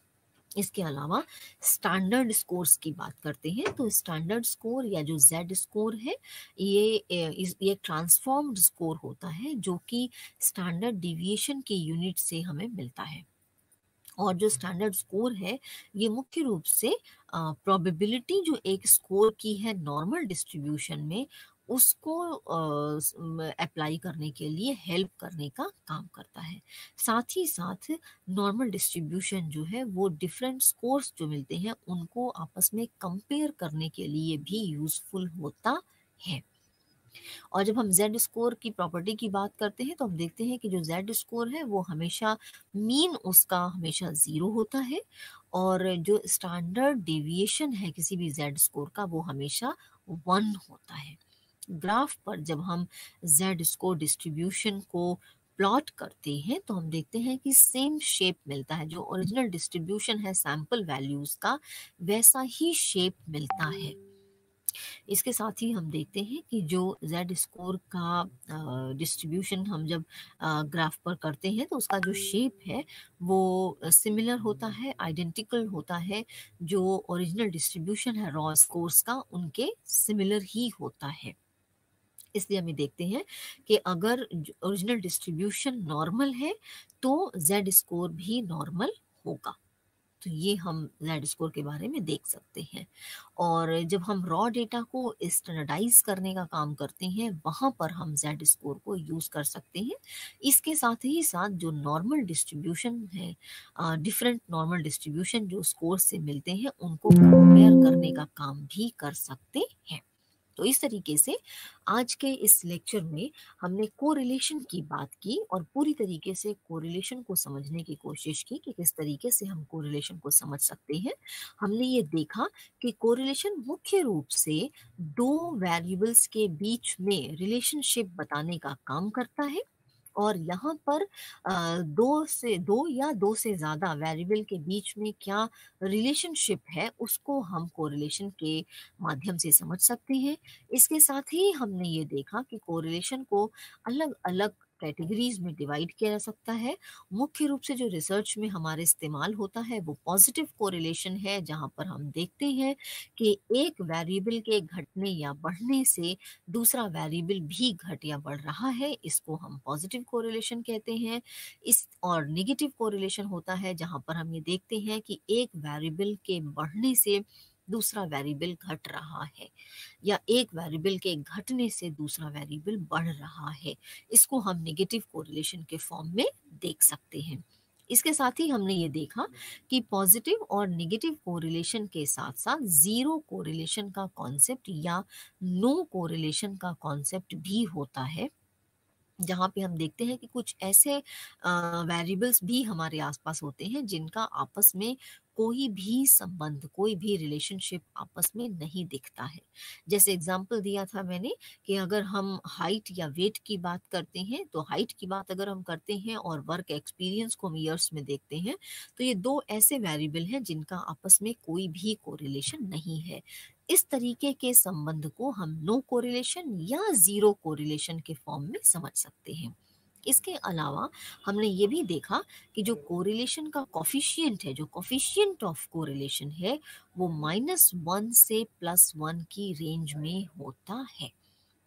इसके अलावा स्टैंडर्ड स्कोर्स की बात करते हैं तो स्टैंडर्ड स्कोर या जो जेड स्कोर है ये ट्रांसफॉर्म्ड स्कोर होता है जो कि स्टैंडर्ड डिविएशन के यूनिट से हमें मिलता है। और जो स्टैंडर्ड स्कोर है ये मुख्य रूप से प्रोबेबिलिटी जो एक स्कोर की है नॉर्मल डिस्ट्रीब्यूशन में उसको अप्लाई करने के लिए हेल्प करने का काम करता है। साथ ही साथ नॉर्मल डिस्ट्रीब्यूशन जो है वो डिफरेंट स्कोर्स जो मिलते हैं उनको आपस में कंपेयर करने के लिए भी यूजफुल होता है। और जब हम जेड स्कोर की प्रॉपर्टी की बात करते हैं तो हम देखते हैं कि जो जेड स्कोर है वो हमेशा मीन उसका हमेशा 0 होता है, और जो स्टैंडर्ड डेविएशन है किसी भी जेड स्कोर का वो हमेशा 1 होता है। ग्राफ पर जब हम जेड स्कोर डिस्ट्रीब्यूशन को प्लॉट करते हैं तो हम देखते हैं कि सेम शेप मिलता है। जो ओरिजिनल डिस्ट्रीब्यूशन है सैंपल वैल्यूज का वैसा ही शेप मिलता है। इसके साथ ही हम देखते हैं कि जो जेड स्कोर का डिस्ट्रीब्यूशन हम जब ग्राफ पर करते हैं तो उसका जो शेप है वो सिमिलर होता है, आइडेंटिकल होता है। जो ओरिजिनल डिस्ट्रीब्यूशन है रॉ स्कोर्स का उनके सिमिलर ही होता है। इसलिए हमें देखते हैं कि अगर ओरिजिनल डिस्ट्रीब्यूशन नॉर्मल है तो जेड स्कोर भी नॉर्मल होगा। तो ये हम जेड स्कोर के बारे में देख सकते हैं। और जब हम रॉ डेटा को स्टैंडर्डाइज करने का काम करते हैं वहाँ पर हम जेड स्कोर को यूज़ कर सकते हैं। इसके साथ ही साथ जो नॉर्मल डिस्ट्रीब्यूशन है, डिफरेंट नॉर्मल डिस्ट्रीब्यूशन जो स्कोर से मिलते हैं उनको कंपेयर करने का काम भी कर सकते हैं। तो इस तरीके से आज के इस लेक्चर में हमने कोरिलेशन की बात की और पूरी तरीके से कोरिलेशन को समझने की कोशिश की कि किस तरीके से हम कोरिलेशन को समझ सकते हैं। हमने ये देखा कि कोरिलेशन मुख्य रूप से दो वेरिएबल्स के बीच में रिलेशनशिप बताने का काम करता है। और यहाँ पर दो या दो से ज़्यादा वेरिएबल के बीच में क्या रिलेशनशिप है उसको हम कोरिलेशन के माध्यम से समझ सकते हैं। इसके साथ ही हमने ये देखा कि कोरिलेशन को अलग अलग कैटेगरीज में डिवाइड किया जा सकता है। मुख्य रूप से जो रिसर्च में हमारे इस्तेमाल होता है वो पॉजिटिव कोरिलेशन है, जहाँ पर हम देखते हैं कि एक वेरिएबल के घटने या बढ़ने से दूसरा वेरिएबल भी घट या बढ़ रहा है, इसको हम पॉजिटिव कोरिलेशन कहते हैं। इस और नेगेटिव कोरिलेशन होता है जहाँ पर हम ये देखते हैं कि एक वेरिएबल के बढ़ने से दूसरा वेरिएबल घट रहा है या एक वेरिएबल के घटने से दूसरा वेरिएबल बढ़ रहा है। इसको हम नेगेटिव कोरिलेशन के फॉर्म में देख सकते हैं। इसके साथ ही हमने ये देखा कि पॉजिटिव और नेगेटिव कोरिलेशन के साथ साथ जीरो कोरिलेशन का कॉन्सेप्ट या नो कोरिलेशन का कॉन्सेप्ट भी होता है, जहाँ पे हम देखते हैं कि कुछ ऐसे वेरिएबल्स भी हमारे आसपास होते हैं जिनका आपस में कोई भी संबंध, कोई भी रिलेशनशिप आपस में नहीं दिखता है। जैसे एग्जांपल दिया था मैंने कि अगर हम हाइट या वेट की बात करते हैं, तो हाइट की बात अगर हम करते हैं और वर्क एक्सपीरियंस को हम ईयर्स में देखते हैं, तो ये दो ऐसे वेरिएबल हैं जिनका आपस में कोई भी कोरिलेशन नहीं है। इस तरीके के संबंध को हम नो कोरिलेशन या जीरो कोरिलेशन के फॉर्म में समझ सकते हैं। इसके अलावा हमने ये भी देखा कि जो कोरिलेशन का कॉफिशिएंट है, जो कॉफिशिएंट ऑफ कोरिलेशन है, वो -1 से +1 की रेंज में होता है।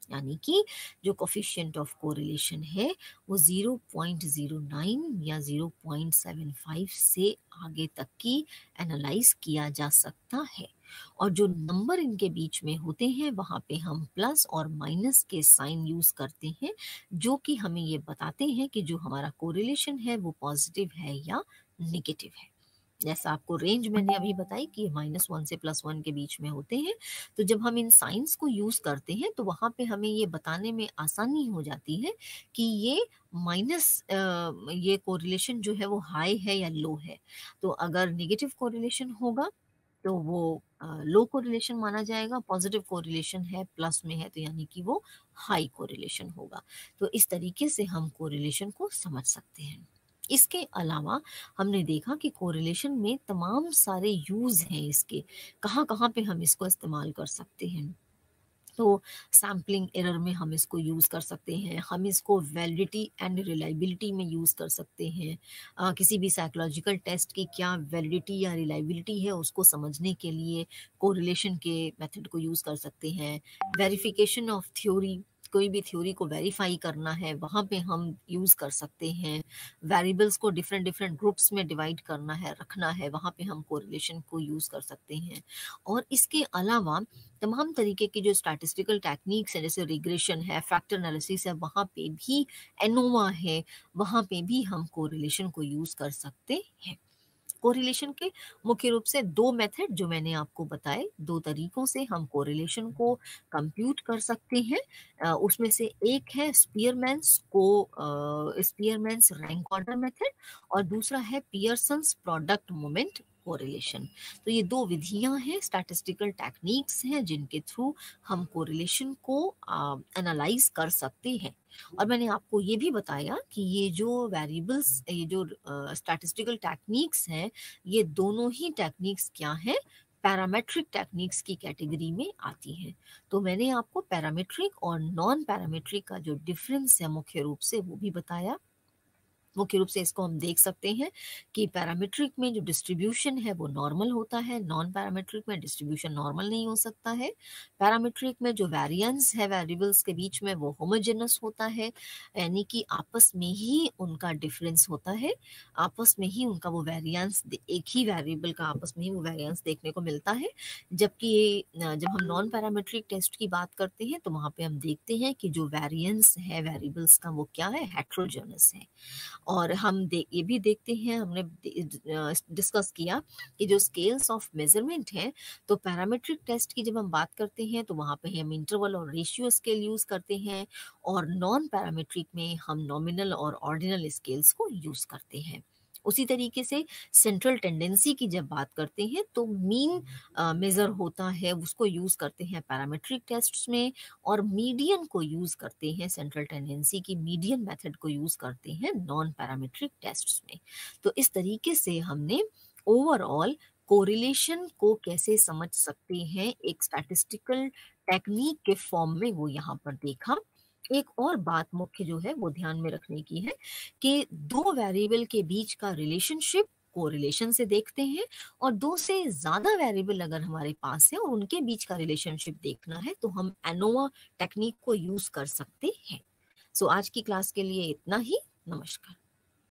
यानी कि जो कोफिशिएंट ऑफ कोरिलेशन है वो 0.09 या 0.75 से आगे तक की एनालाइज किया जा सकता है। और जो नंबर इनके बीच में होते हैं वहाँ पे हम प्लस और माइनस के साइन यूज करते हैं, जो कि हमें ये बताते हैं कि जो हमारा कोरिलेशन है वो पॉजिटिव है या नेगेटिव है। जैसा आपको रेंज मैंने अभी बताई कि -1 से +1 के बीच में होते हैं, तो जब हम इन साइंस को यूज करते हैं तो वहाँ पे हमें ये बताने में आसानी हो जाती है कि ये ये कोरिलेशन जो है वो हाई है या लो है। तो अगर नेगेटिव कोरिलेशन होगा तो वो लो कोरिलेशन माना जाएगा, पॉजिटिव कोरिलेशन है प्लस में है तो यानी कि वो हाई कोरिलेशन होगा। तो इस तरीके से हम कोरिलेशन को समझ सकते हैं। इसके अलावा हमने देखा कि कोरिलेशन में तमाम सारे यूज हैं इसके, कहाँ कहाँ पे हम इसको इस्तेमाल कर सकते हैं। तो सैम्पलिंग एरर में हम इसको यूज़ कर सकते हैं, हम इसको वैलिडिटी एंड रिलायबिलिटी में यूज़ कर सकते हैं। किसी भी साइकोलॉजिकल टेस्ट की क्या वैलिडिटी या रिलायबिलिटी है उसको समझने के लिए कोरिलेशन के मेथड को यूज़ कर सकते हैं। वेरिफिकेशन ऑफ थ्योरी, कोई भी थ्योरी को वेरीफाई करना है वहाँ पे हम यूज़ कर सकते हैं। वेरिएबल्स को डिफरेंट डिफरेंट ग्रुप्स में डिवाइड करना है, रखना है, वहाँ पे हम कोरिलेशन को यूज़ कर सकते हैं। और इसके अलावा तमाम तरीके की जो स्टैटिस्टिकल टेक्निक्स है, जैसे रिग्रेशन है, फैक्टर एनालिसिस है, वहाँ पे भी एनोवा है, वहाँ पे भी हम कोरिलेशन को यूज़ कर सकते हैं। कोरिलेशन के मुख्य रूप से दो मेथड जो मैंने आपको बताए, दो तरीकों से हम कोरिलेशन को कंप्यूट कर सकते हैं। उसमें से एक है स्पीयरमैन्स रैंक ऑर्डर मेथड और दूसरा है पियर्सन्स प्रोडक्ट मोमेंट कोरिलेशन। तो ये दो विधियां हैं, स्टैटिस्टिकल टेक्निक्स हैं जिनके थ्रू हम कोरिलेशन को एनालाइज कर सकते हैं। और मैंने आपको ये भी बताया कि ये जो वेरिएबल्स, ये जो स्टैटिस्टिकल टेक्निक्स हैं, ये दोनों ही टेक्निक्स क्या हैं, पैरामेट्रिक टेक्निक्स की कैटेगरी में आती हैं। तो मैंने आपको पैरामेट्रिक और नॉन पैरामेट्रिक का जो डिफरेंस है मुख्य रूप से वो भी बताया। मुख्य रूप से इसको हम देख सकते हैं कि पैरामीट्रिक में जो डिस्ट्रीब्यूशन है वो नॉर्मल होता है, नॉन पैरामीट्रिक में डिस्ट्रीब्यूशन नॉर्मल नहीं हो सकता है। पैरामीट्रिक में जो वेरिएंस है वेरिएबल्स के बीच में वो होमोजेनस होता है, यानी कि आपस में ही उनका डिफरेंस होता है, आपस में ही उनका वो वेरिएंस, एक ही वेरिएबल का आपस में ही वो वेरिएंस देखने को मिलता है। जबकि जब हम नॉन पैरामीट्रिक टेस्ट की बात करते हैं तो वहाँ पे हम देखते हैं कि जो वेरिएंस है वेरिएबल्स का वो क्या है, हेट्रोजेनस है। और हम ये भी देखते हैं, हमने डिस्कस किया कि जो स्केल्स ऑफ मेजरमेंट हैं, तो पैरामीट्रिक टेस्ट की जब हम बात करते हैं तो वहाँ पे हम इंटरवल और रेशियो स्केल यूज़ करते हैं और नॉन पैरामीट्रिक में हम नॉमिनल और ऑर्डिनल स्केल्स को यूज़ करते हैं। उसी तरीके से सेंट्रल टेंडेंसी की जब बात करते हैं तो मीन मेजर होता है, उसको यूज़ करते हैं पैरामीट्रिक टेस्ट्स में, और मीडियन को यूज़ करते हैं, सेंट्रल टेंडेंसी की मीडियन मेथड को यूज़ करते हैं नॉन पैरामीट्रिक टेस्ट्स में। तो इस तरीके से हमने ओवरऑल कोरिलेशन को कैसे समझ सकते हैं एक स्टैटिस्टिकल टेक्निक के फॉर्म में वो यहाँ पर देखा। एक और बात मुख्य जो है वो ध्यान में रखने की है कि 2 वेरिएबल के बीच का रिलेशनशिप कोरिलेशन से देखते हैं, और 2 से ज़्यादा वेरिएबल अगर हमारे पास है और उनके बीच का रिलेशनशिप देखना है तो हम एनोवा टेक्निक को यूज़ कर सकते हैं। सो आज की क्लास के लिए इतना ही। नमस्कार।